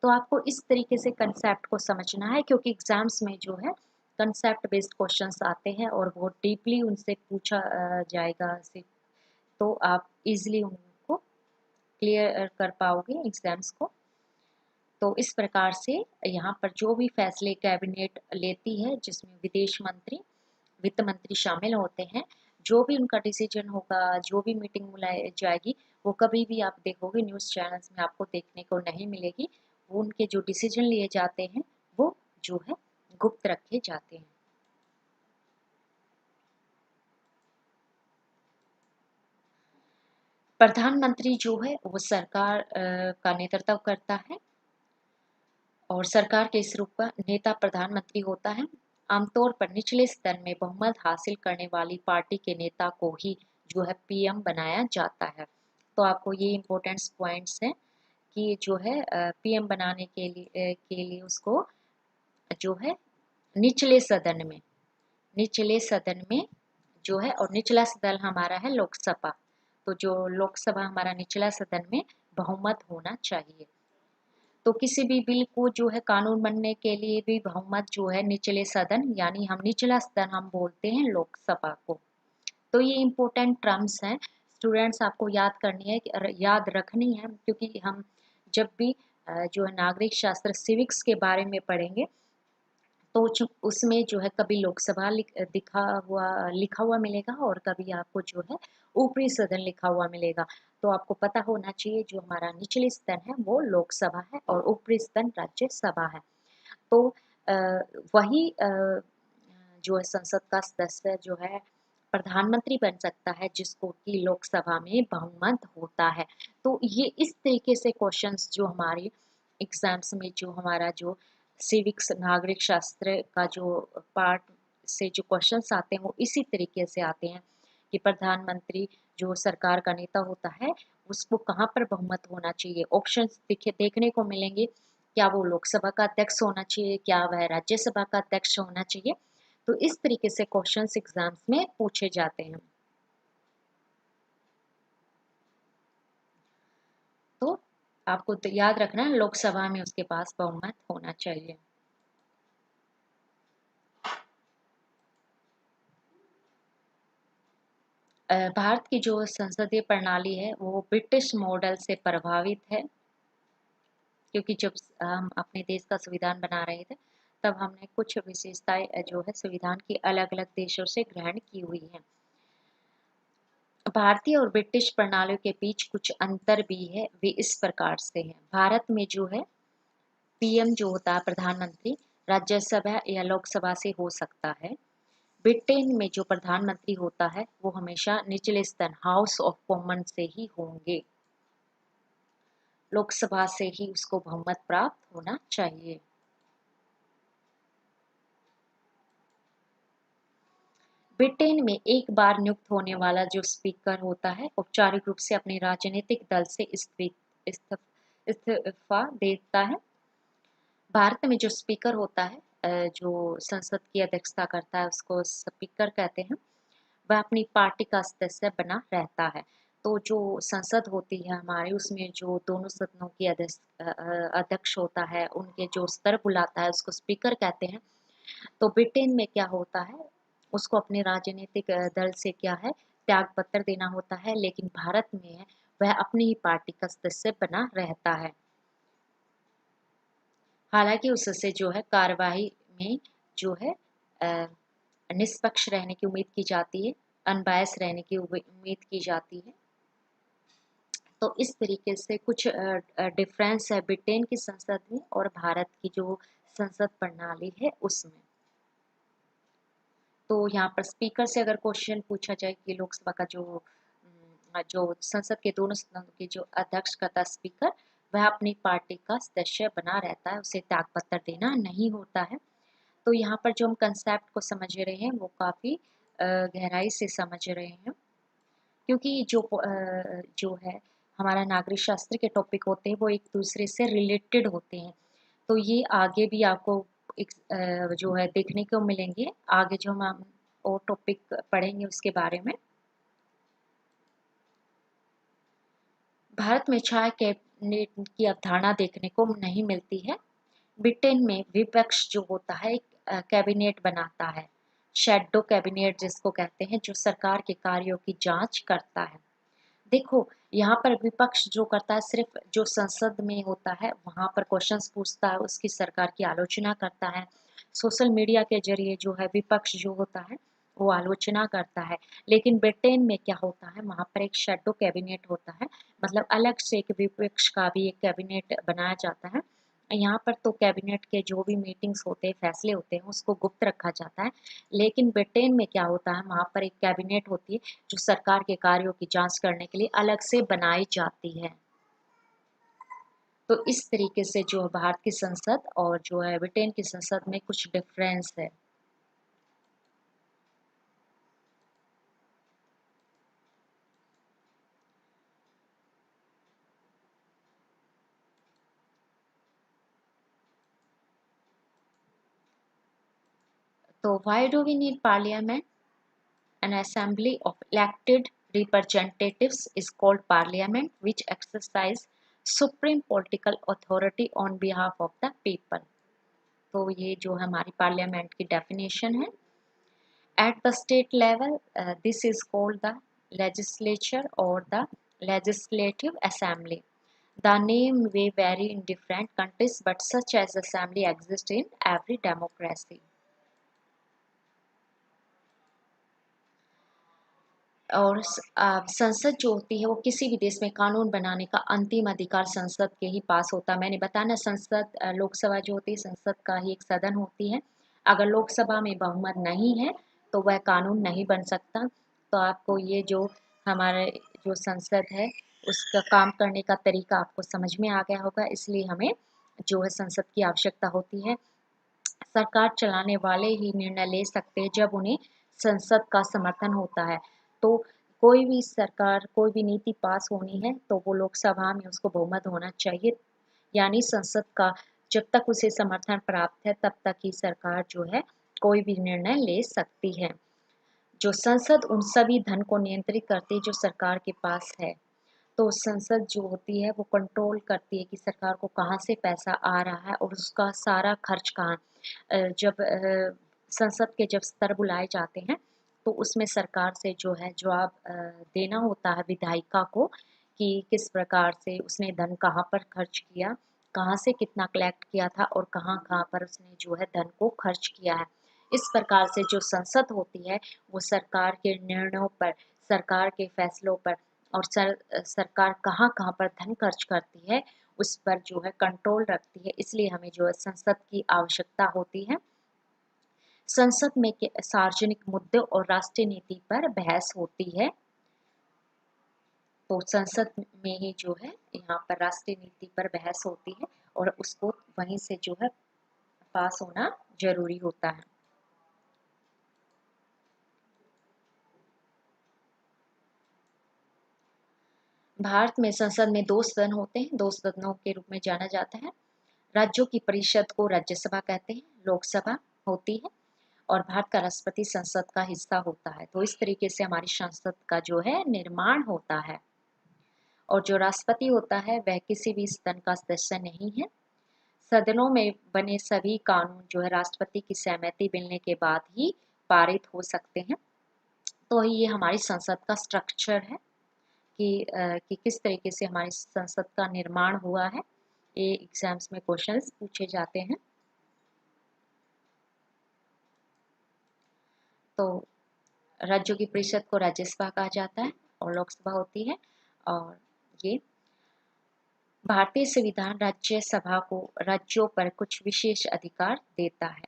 तो आपको इस तरीके से कंसेप्ट को समझना है, क्योंकि एग्जाम्स में जो है कंसेप्ट बेस्ड क्वेश्चंस आते हैं और बहुत डीपली उनसे पूछा जाएगा, तो आप इजीली उनको क्लियर कर पाओगे एग्जाम्स को। तो इस प्रकार से यहाँ पर जो भी फैसले कैबिनेट लेती है जिसमें विदेश मंत्री, वित्त मंत्री शामिल होते हैं, जो भी उनका डिसीजन होगा, जो भी मीटिंग बुलाई जाएगी वो कभी भी आप देखोगे न्यूज़ चैनल्स में आपको देखने को नहीं मिलेगी। वो उनके जो डिसीजन लिए जाते हैं वो जो है गुप्त रखे जाते हैं। प्रधानमंत्री जो है वो सरकार का नेतृत्व करता है और सरकार के इस रूप का नेता प्रधानमंत्री होता है। आमतौर पर निचले स्तर में बहुमत हासिल करने वाली पार्टी के नेता को ही जो है पीएम बनाया जाता है। तो आपको ये इम्पोर्टेंट पॉइंट्स हैं कि जो है पीएम बनाने के लिए उसको जो है निचले सदन में, निचले सदन में जो है, और निचला सदन हमारा है लोकसभा, तो जो लोकसभा हमारा निचला सदन में बहुमत होना चाहिए। तो किसी भी बिल को जो है कानून बनने के लिए भी बहुमत जो है निचले सदन, यानी हम निचला सदन हम बोलते हैं लोकसभा को। तो ये इम्पोर्टेंट टर्म्स हैं स्टूडेंट्स, आपको याद करनी है, याद रखनी है, क्योंकि हम जब भी जो है नागरिक शास्त्र सिविक्स के बारे में पढ़ेंगे तो उसमें जो है कभी लोकसभा लिखा हुआ मिलेगा और कभी आपको जो है ऊपरी सदन लिखा हुआ मिलेगा। तो आपको पता होना चाहिए जो हमारा निचली सदन है वो लोकसभा है और ऊपरी सदन राज्यसभा है। तो अ, वही जो है संसद का सदस्य जो है प्रधानमंत्री बन सकता है जिसको कि लोकसभा में बहुमत होता है। तो ये इस तरीके से क्वेश्चंस जो हमारे एग्जाम्स में जो हमारा जो सिविक्स नागरिक शास्त्र का जो पार्ट से जो क्वेश्चंस आते हैं वो इसी तरीके से आते हैं कि प्रधानमंत्री जो सरकार का नेता होता है उसको कहाँ पर बहुमत होना चाहिए। ऑप्शंस देखने को मिलेंगे, क्या वो लोकसभा का अध्यक्ष होना चाहिए, क्या वह राज्यसभा का अध्यक्ष होना चाहिए। तो इस तरीके से क्वेश्चंस एग्जाम्स में पूछे जाते हैं। तो आपको तो याद रखना है लोकसभा में उसके पास बहुमत होना चाहिए। भारत की जो संसदीय प्रणाली है वो ब्रिटिश मॉडल से प्रभावित है, क्योंकि जब हम अपने देश का संविधान बना रहे थे तब हमने कुछ विशेषताएं जो है संविधान की अलग अलग देशों से ग्रहण की हुई है। भारतीय और ब्रिटिश प्रणालियों के बीच कुछ अंतर भी है, वे इस प्रकार से हैं। भारत में जो है पीएम जो होता है प्रधानमंत्री राज्यसभा या लोकसभा से हो सकता है। ब्रिटेन में जो प्रधानमंत्री होता है वो हमेशा निचले सदन हाउस ऑफ कॉमन से ही होंगे, लोकसभा से ही उसको बहुमत प्राप्त होना चाहिए। ब्रिटेन में एक बार नियुक्त होने वाला जो स्पीकर होता है औपचारिक रूप से अपने राजनीतिक दल से इस्तीफा देता है। भारत में जो स्पीकर होता है जो संसद की अध्यक्षता करता है उसको स्पीकर कहते हैं। वह अपनी पार्टी का सदस्य बना रहता है। तो जो संसद होती है हमारी उसमें जो दोनों सदनों की अध्यक्ष होता है उनके जो स्तर बुलाता है उसको स्पीकर कहते हैं। तो ब्रिटेन में क्या होता है उसको अपने राजनीतिक दल से क्या है त्याग पत्र देना होता है, लेकिन भारत में है वह अपनी ही पार्टी का सदस्य बना रहता है। हालांकि उससे जो है कार्यवाही में जो है निष्पक्ष रहने की उम्मीद की जाती है, अनबायस रहने की उम्मीद की जाती है। तो इस तरीके से कुछ डिफरेंस है ब्रिटेन की संसद में और भारत की जो संसद प्रणाली है उसमें। तो यहाँ पर स्पीकर से अगर क्वेश्चन पूछा जाए कि लोकसभा का जो संसद के दोनों सदनों के जो अध्यक्ष करता स्पीकर वह अपनी पार्टी का सदस्य बना रहता है, उसे त्यागपत्र देना नहीं होता है। तो यहाँ पर जो हम कंसेप्ट को समझ रहे हैं वो काफ़ी गहराई से समझ रहे हैं, क्योंकि जो है हमारा नागरिक शास्त्र के टॉपिक होते हैं वो एक दूसरे से रिलेटेड होते हैं। तो ये आगे भी आपको एक जो है देखने को मिलेंगे, आगे जो हम और टॉपिक पढ़ेंगे उसके बारे में। भारत में छाया कैबिनेट की अवधारणा देखने को नहीं मिलती है। ब्रिटेन में विपक्ष जो होता है एक कैबिनेट बनाता है, शैडो कैबिनेट जिसको कहते हैं, जो सरकार के कार्यों की जांच करता है। देखो यहाँ पर विपक्ष जो करता है सिर्फ जो संसद में होता है वहां पर क्वेश्चंस पूछता है, उसकी सरकार की आलोचना करता है। सोशल मीडिया के जरिए जो है विपक्ष जो होता है वो आलोचना करता है। लेकिन ब्रिटेन में क्या होता है वहां पर एक शैडो कैबिनेट होता है, मतलब अलग से एक विपक्ष का भी एक कैबिनेट बनाया जाता है। यहाँ पर तो कैबिनेट के जो भी मीटिंग्स होते हैं फैसले होते हैं उसको गुप्त रखा जाता है। लेकिन ब्रिटेन में क्या होता है वहां पर एक कैबिनेट होती है जो सरकार के कार्यों की जांच करने के लिए अलग से बनाई जाती है। तो इस तरीके से जो भारत की संसद और जो है ब्रिटेन की संसद में कुछ डिफरेंस है। तो why do we need parliament? An assembly of elected representatives is called parliament, which exercise supreme political authority on behalf of the people. तो ये जो हमारी पार्लियामेंट की डेफिनेशन है। At the state level, this is called the legislature or the legislative assembly. The name may vary in different countries, but such as assembly exists in every democracy. और संसद जो होती है वो किसी भी देश में कानून बनाने का अंतिम अधिकार संसद के ही पास होता है। मैंने बताया ना, संसद लोकसभा जो होती है संसद का ही एक सदन होती है। अगर लोकसभा में बहुमत नहीं है तो वह कानून नहीं बन सकता। तो आपको ये जो हमारे जो संसद है उसका काम करने का तरीका आपको समझ में आ गया होगा, इसलिए हमें जो है संसद की आवश्यकता होती है। सरकार चलाने वाले ही निर्णय ले सकते हैं जब उन्हें संसद का समर्थन होता है। तो कोई भी सरकार, कोई भी नीति पास होनी है तो वो लोकसभा में उसको बहुमत होना चाहिए, यानी संसद का जब तक उसे समर्थन प्राप्त है तब तक ही सरकार जो है कोई भी निर्णय ले सकती है। जो संसद उन सभी धन को नियंत्रित करती है जो सरकार के पास है। तो संसद जो होती है वो कंट्रोल करती है कि सरकार को कहाँ से पैसा आ रहा है और उसका सारा खर्च कहाँ। जब संसद के जब स्तर बुलाए जाते हैं तो उसमें सरकार से जो है जवाब देना होता है विधायिका को कि किस प्रकार से उसने धन कहाँ पर खर्च किया, कहाँ से कितना कलेक्ट किया था और कहाँ कहाँ पर उसने जो है धन को खर्च किया है। इस प्रकार से जो संसद होती है वो सरकार के निर्णयों पर, सरकार के फैसलों पर और सरकार कहाँ कहाँ पर धन खर्च करती है उस पर जो है कंट्रोल रखती है। इसलिए हमें जो है संसद की आवश्यकता होती है। संसद में के सार्वजनिक मुद्दों और राष्ट्रीय नीति पर बहस होती है। तो संसद में ही जो है यहाँ पर राष्ट्रीय नीति पर बहस होती है और उसको वहीं से जो है पास होना जरूरी होता है। भारत में संसद में दो सदन होते हैं, दो सदनों के रूप में जाना जाता है। राज्यों की परिषद को राज्यसभा कहते हैं, लोकसभा होती है और भारत का राष्ट्रपति संसद का हिस्सा होता है। तो इस तरीके से हमारी संसद का जो है निर्माण होता है। और जो राष्ट्रपति होता है वह किसी भी सदन का सदस्य नहीं है। सदनों में बने सभी कानून जो है राष्ट्रपति की सहमति मिलने के बाद ही पारित हो सकते हैं। तो ये हमारी संसद का स्ट्रक्चर है कि किस तरीके से हमारी संसद का निर्माण हुआ है। ये एग्जाम्स में क्वेश्चंस पूछे जाते हैं। तो राज्यों की परिषद को राज्यसभा कहा जाता है और लोकसभा होती है। और ये भारतीय संविधान राज्यसभा को राज्यों पर कुछ विशेष अधिकार देता है,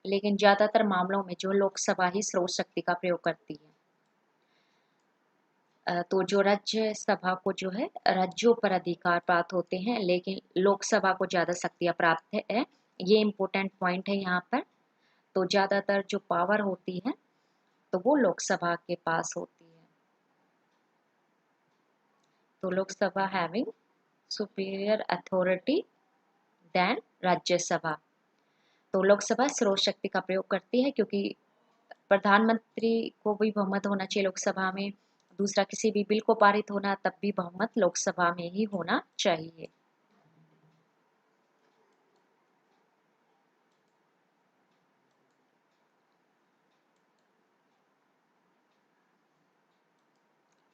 लेकिन ज्यादातर मामलों में जो लोकसभा ही स्रोत शक्ति का प्रयोग करती है। तो जो राज्यसभा को जो है राज्यों पर अधिकार प्राप्त होते हैं, लेकिन लोकसभा को ज्यादा शक्तियां प्राप्त है। ये इम्पोर्टेंट पॉइंट है यहाँ पर। तो ज्यादातर जो पावर होती है तो वो लोकसभा के पास होती है। तो Lok Sabha having superior authority than Rajya Sabha. तो लोकसभा स्रोत शक्ति का प्रयोग करती है क्योंकि प्रधानमंत्री को भी बहुमत होना चाहिए लोकसभा में। दूसरा, किसी भी बिल को पारित होना तब भी बहुमत लोकसभा में ही होना चाहिए।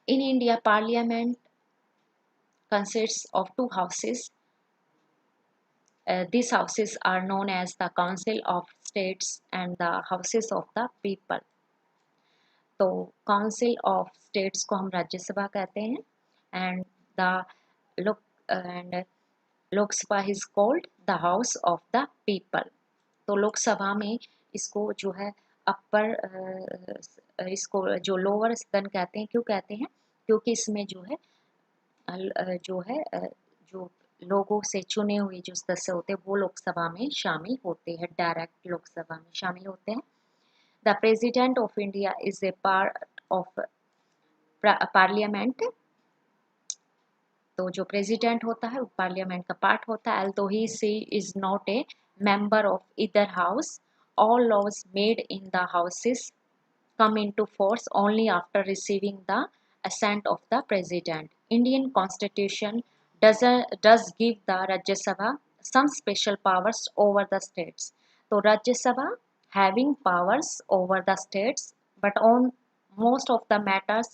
In India, Parliament consists of two houses. These houses are known as the Council of States and the Houses of the People. तो काउंसिल ऑफ स्टेट्स को हम राज्यसभा कहते हैं एंड द लोक and Lok Sabha is called the house of the people. तो लोकसभा में इसको जो है अपर इसको जो लोअर सदन कहते हैं। क्यों कहते हैं? क्योंकि इसमें जो है जो लोगों से चुने हुए जो सदस्य होते हैं वो लोकसभा में शामिल होते हैं, डायरेक्ट लोकसभा में शामिल होते हैं। The president of India is a part of parliament. तो जो प्रेसिडेंट होता है वो पार्लियामेंट का पार्ट होता है। although he she is not a member of either house, all laws made in the houses come into force only after receiving the assent of the president. Indian constitution does give the Rajya Sabha some special powers over the states. तो राज्य सभा having powers over the states, but on most of the matters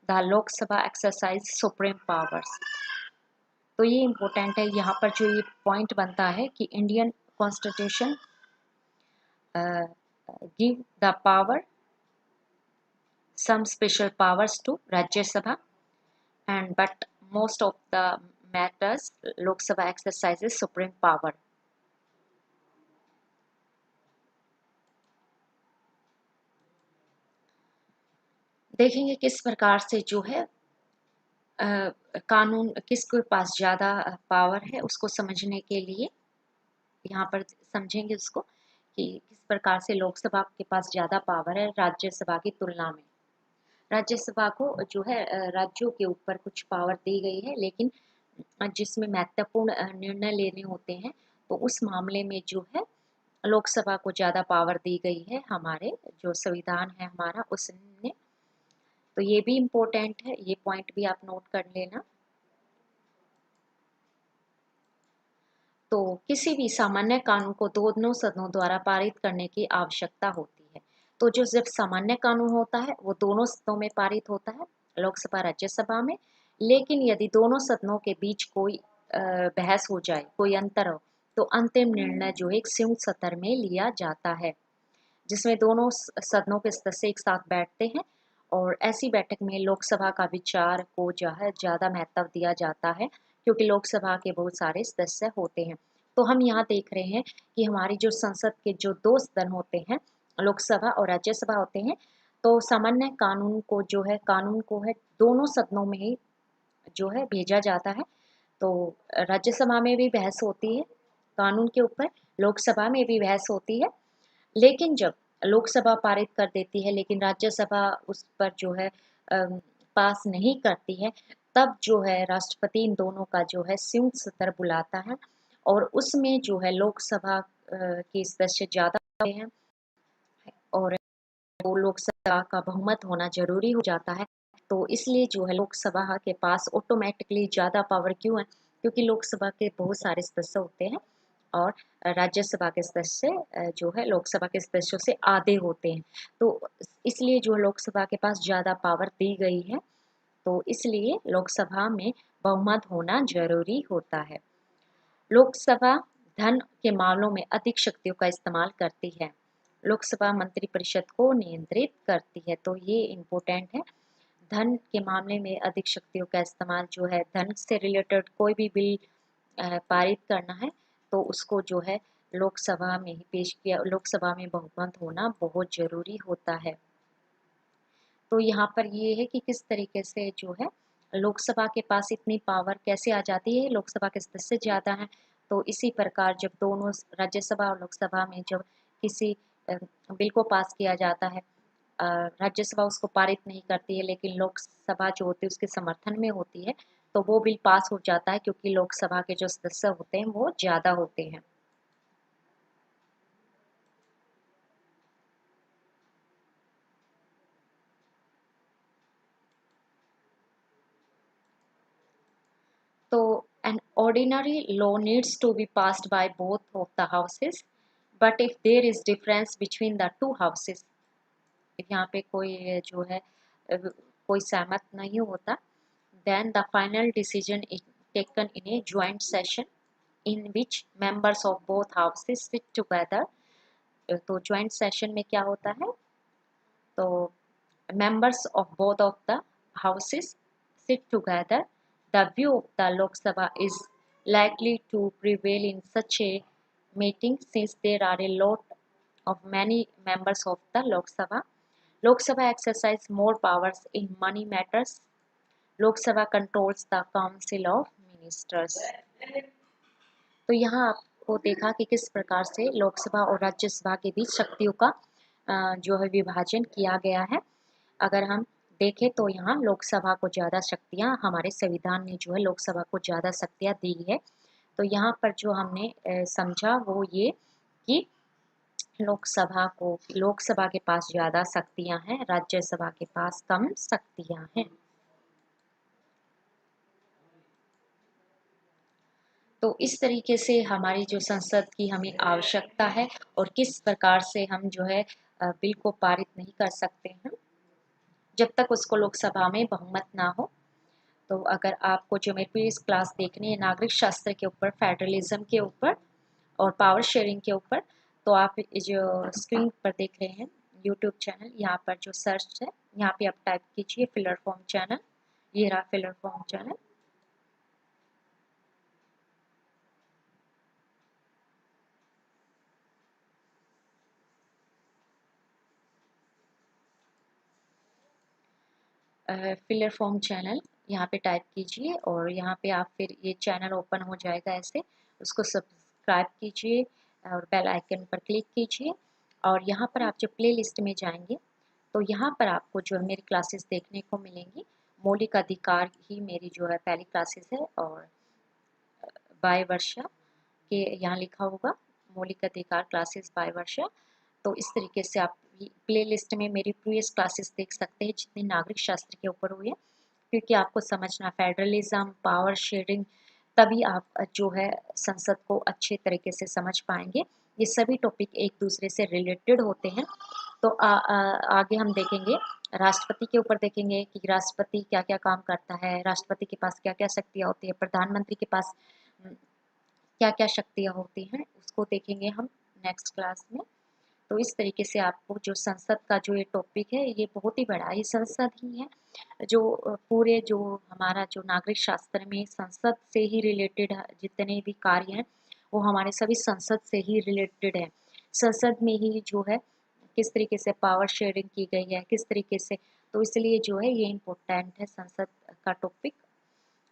the Lok Sabha exercise supreme powers. तो ये important है। यहाँ पर जो ये पॉइंट बनता है कि Indian constitution give the power some special powers to Rajya Sabha, and but most of the matters Lok Sabha exercises supreme power. देखेंगे किस प्रकार से जो है कानून किसके पास ज़्यादा पावर है उसको समझने के लिए यहाँ पर समझेंगे उसको कि किस प्रकार से लोकसभा के पास ज़्यादा पावर है राज्यसभा की तुलना में। राज्यसभा को जो है राज्यों के ऊपर कुछ पावर दी गई है, लेकिन जिसमें महत्वपूर्ण निर्णय लेने होते हैं तो उस मामले में जो है लोकसभा को ज़्यादा पावर दी गई है। हमारे जो संविधान है हमारा उसने, तो ये भी इम्पोर्टेंट है, ये पॉइंट भी आप नोट कर लेना। तो किसी भी सामान्य कानून को दोनों सदनों द्वारा पारित करने की आवश्यकता होती है। तो जो जब सामान्य कानून होता है वो दोनों सदनों में पारित होता है, लोकसभा राज्यसभा में। लेकिन यदि दोनों सदनों के बीच कोई बहस हो जाए, कोई अंतर हो, तो अंतिम निर्णय जो एक संयुक्त सत्र में लिया जाता है, जिसमें दोनों सदनों के सदस्य एक साथ बैठते हैं। और ऐसी बैठक में लोकसभा का विचार को जो है ज़्यादा महत्व दिया जाता है, क्योंकि लोकसभा के बहुत सारे सदस्य होते हैं। तो हम यहाँ देख रहे हैं कि हमारी जो संसद के जो दो सदन होते हैं, लोकसभा और राज्यसभा होते हैं, तो सामान्य कानून को है दोनों सदनों में ही जो है भेजा जाता है। तो राज्यसभा में भी बहस होती है कानून के ऊपर, लोकसभा में भी बहस होती है। लेकिन जब लोकसभा पारित कर देती है लेकिन राज्यसभा उस पर जो है पास नहीं करती है, तब जो है राष्ट्रपति इन दोनों का जो है संयुक्त सत्र बुलाता है, और उसमें जो है लोकसभा के सदस्य ज़्यादा होते हैं और वो लोकसभा का बहुमत होना जरूरी हो जाता है। तो इसलिए जो है लोकसभा के पास ऑटोमेटिकली ज़्यादा पावर क्यों है, क्योंकि लोकसभा के बहुत सारे सदस्य होते हैं और राज्यसभा के सदस्य जो है लोकसभा के सदस्यों से आधे होते हैं। तो इसलिए जो लोकसभा के पास ज़्यादा पावर दी गई है, तो इसलिए लोकसभा में बहुमत होना जरूरी होता है। लोकसभा धन के मामलों में अधिक शक्तियों का इस्तेमाल करती है। लोकसभा मंत्रिपरिषद को नियंत्रित करती है। तो ये इम्पोर्टेंट है। धन के मामले में अधिक शक्तियों का इस्तेमाल जो है, धन से रिलेटेड कोई भी बिल पारित करना है तो उसको जो है लोकसभा में ही पेश किया, लोकसभा में बहुमत होना बहुत जरूरी होता है। तो यहाँ पर ये है कि किस तरीके से जो है लोकसभा के पास इतनी पावर कैसे आ जाती है, लोकसभा के सदस्य ज़्यादा हैं। तो इसी प्रकार जब दोनों राज्यसभा और लोकसभा में जब किसी बिल को पास किया जाता है, राज्यसभा उसको पारित नहीं करती है लेकिन लोकसभा जो होती है उसके समर्थन में होती है, तो वो बिल पास हो जाता है, क्योंकि लोकसभा के जो सदस्य होते हैं वो ज़्यादा होते हैं। So an ordinary law needs to be passed by both of the houses, but if there is difference between the two houses, यहाँ पे कोई जो है कोई सहमत नहीं होता, then the final decision is taken in a joint session in which members of both houses sit together. तो joint session में क्या होता है, तो members of both of the houses sit together. The view of the Lok Sabha is likely to prevail in such a meeting since there are a lot of many members of the Lok Sabha. Lok Sabha exercise more powers in money matters. Lok Sabha controls the Council of Ministers. तो यहाँ आपको देखा कि किस प्रकार से लोकसभा और राज्यसभा के बीच शक्तियों का जो है विभाजन किया गया है। अगर हम देखें तो यहाँ लोकसभा को ज़्यादा शक्तियाँ, हमारे संविधान ने जो है लोकसभा को ज़्यादा शक्तियाँ दी है। तो यहाँ पर जो हमने समझा वो ये कि लोकसभा के पास ज़्यादा शक्तियाँ हैं, राज्यसभा के पास कम शक्तियाँ हैं। तो इस तरीके से हमारी जो संसद की हमें आवश्यकता है और किस प्रकार से हम जो है बिल को पारित नहीं कर सकते हैं जब तक उसको लोकसभा में बहुमत ना हो। तो अगर आपको जो मेरी प्रीवियस क्लास देखनी है नागरिक शास्त्र के ऊपर, फेडरलिज्म के ऊपर और पावर शेयरिंग के ऊपर, तो आप जो स्क्रीन पर देख रहे हैं यूट्यूब चैनल, यहाँ पर जो सर्च है यहाँ पे आप टाइप कीजिए फिलर फॉर्म चैनल। ये रहा filler form channel. Filler form channel यहाँ पे टाइप कीजिए और यहाँ पे आप फिर ये चैनल ओपन हो जाएगा ऐसे, उसको सब्सक्राइब कीजिए और बेल आइकन पर क्लिक कीजिए। और यहाँ पर आप जब प्ले लिस्ट में जाएंगे तो यहाँ पर आपको जो है मेरी क्लासेस देखने को मिलेंगी। मौलिक अधिकार ही मेरी जो है पहली क्लासेस है, और बाय वर्षा के यहाँ लिखा होगा मौलिक अधिकार क्लासेस बाय वर्षा। तो इस तरीके से आप प्ले लिस्ट में मेरी प्रीवियस क्लासेस देख सकते हैं जितने नागरिक शास्त्र के ऊपर हुए हैं, क्योंकि आपको समझना फेडरलिज्म, पावर शेयरिंग, तभी आप जो है संसद को अच्छे तरीके से समझ पाएंगे। ये सभी टॉपिक एक दूसरे से रिलेटेड होते हैं। तो आगे हम देखेंगे राष्ट्रपति के ऊपर, देखेंगे कि राष्ट्रपति क्या क्या काम करता है, राष्ट्रपति के पास क्या क्या शक्तियाँ होती है, प्रधानमंत्री के पास क्या क्या शक्तियाँ होती हैं, उसको देखेंगे हम नेक्स्ट क्लास में। तो इस तरीके से आपको जो संसद का जो ये टॉपिक है ये बहुत ही बड़ा है, ये संसद ही है जो पूरे जो हमारा जो नागरिक शास्त्र में संसद से ही रिलेटेड जितने भी कार्य हैं वो हमारे सभी संसद से ही रिलेटेड है। संसद में ही जो है किस तरीके से पावर शेयरिंग की गई है, किस तरीके से, तो इसलिए जो है ये इम्पोर्टेंट है संसद का टॉपिक।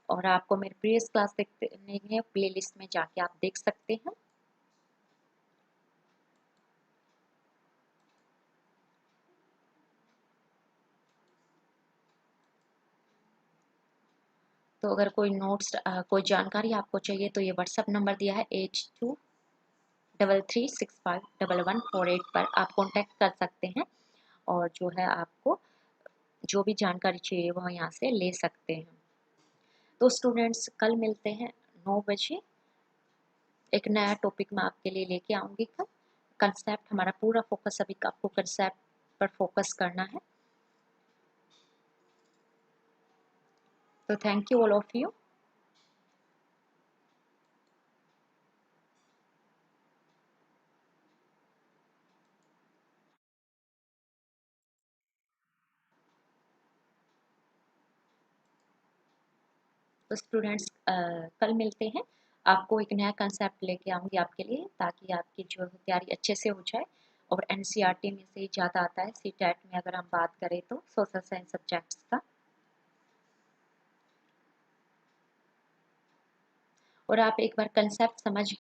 और आपको मेरी प्रीवियस क्लास देखने है प्ले लिस्ट में जाके आप देख सकते हैं। तो अगर कोई नोट्स कोई जानकारी आपको चाहिए तो ये व्हाट्सअप नंबर दिया है 8233651148 पर आप कॉन्टेक्ट कर सकते हैं, और जो है आपको जो भी जानकारी चाहिए वो यहाँ से ले सकते हैं। तो स्टूडेंट्स कल मिलते हैं 9 बजे, एक नया टॉपिक मैं आपके लिए लेके आऊँगी कल। कंसेप्ट हमारा पूरा फोकस अभी आपको कंसेप्ट पर फोकस करना है। तो thank you all of you. तो स्टूडेंट्स कल मिलते हैं, आपको एक नया कंसेप्ट लेके आऊँगी आपके लिए ताकि आपकी जो तैयारी अच्छे से हो जाए। और एनसीईआरटी में से ही ज़्यादा आता है सीटेट में अगर हम बात करें तो सोशल साइंस सब्जेक्ट्स का। और आप एक बार कंसेप्ट समझ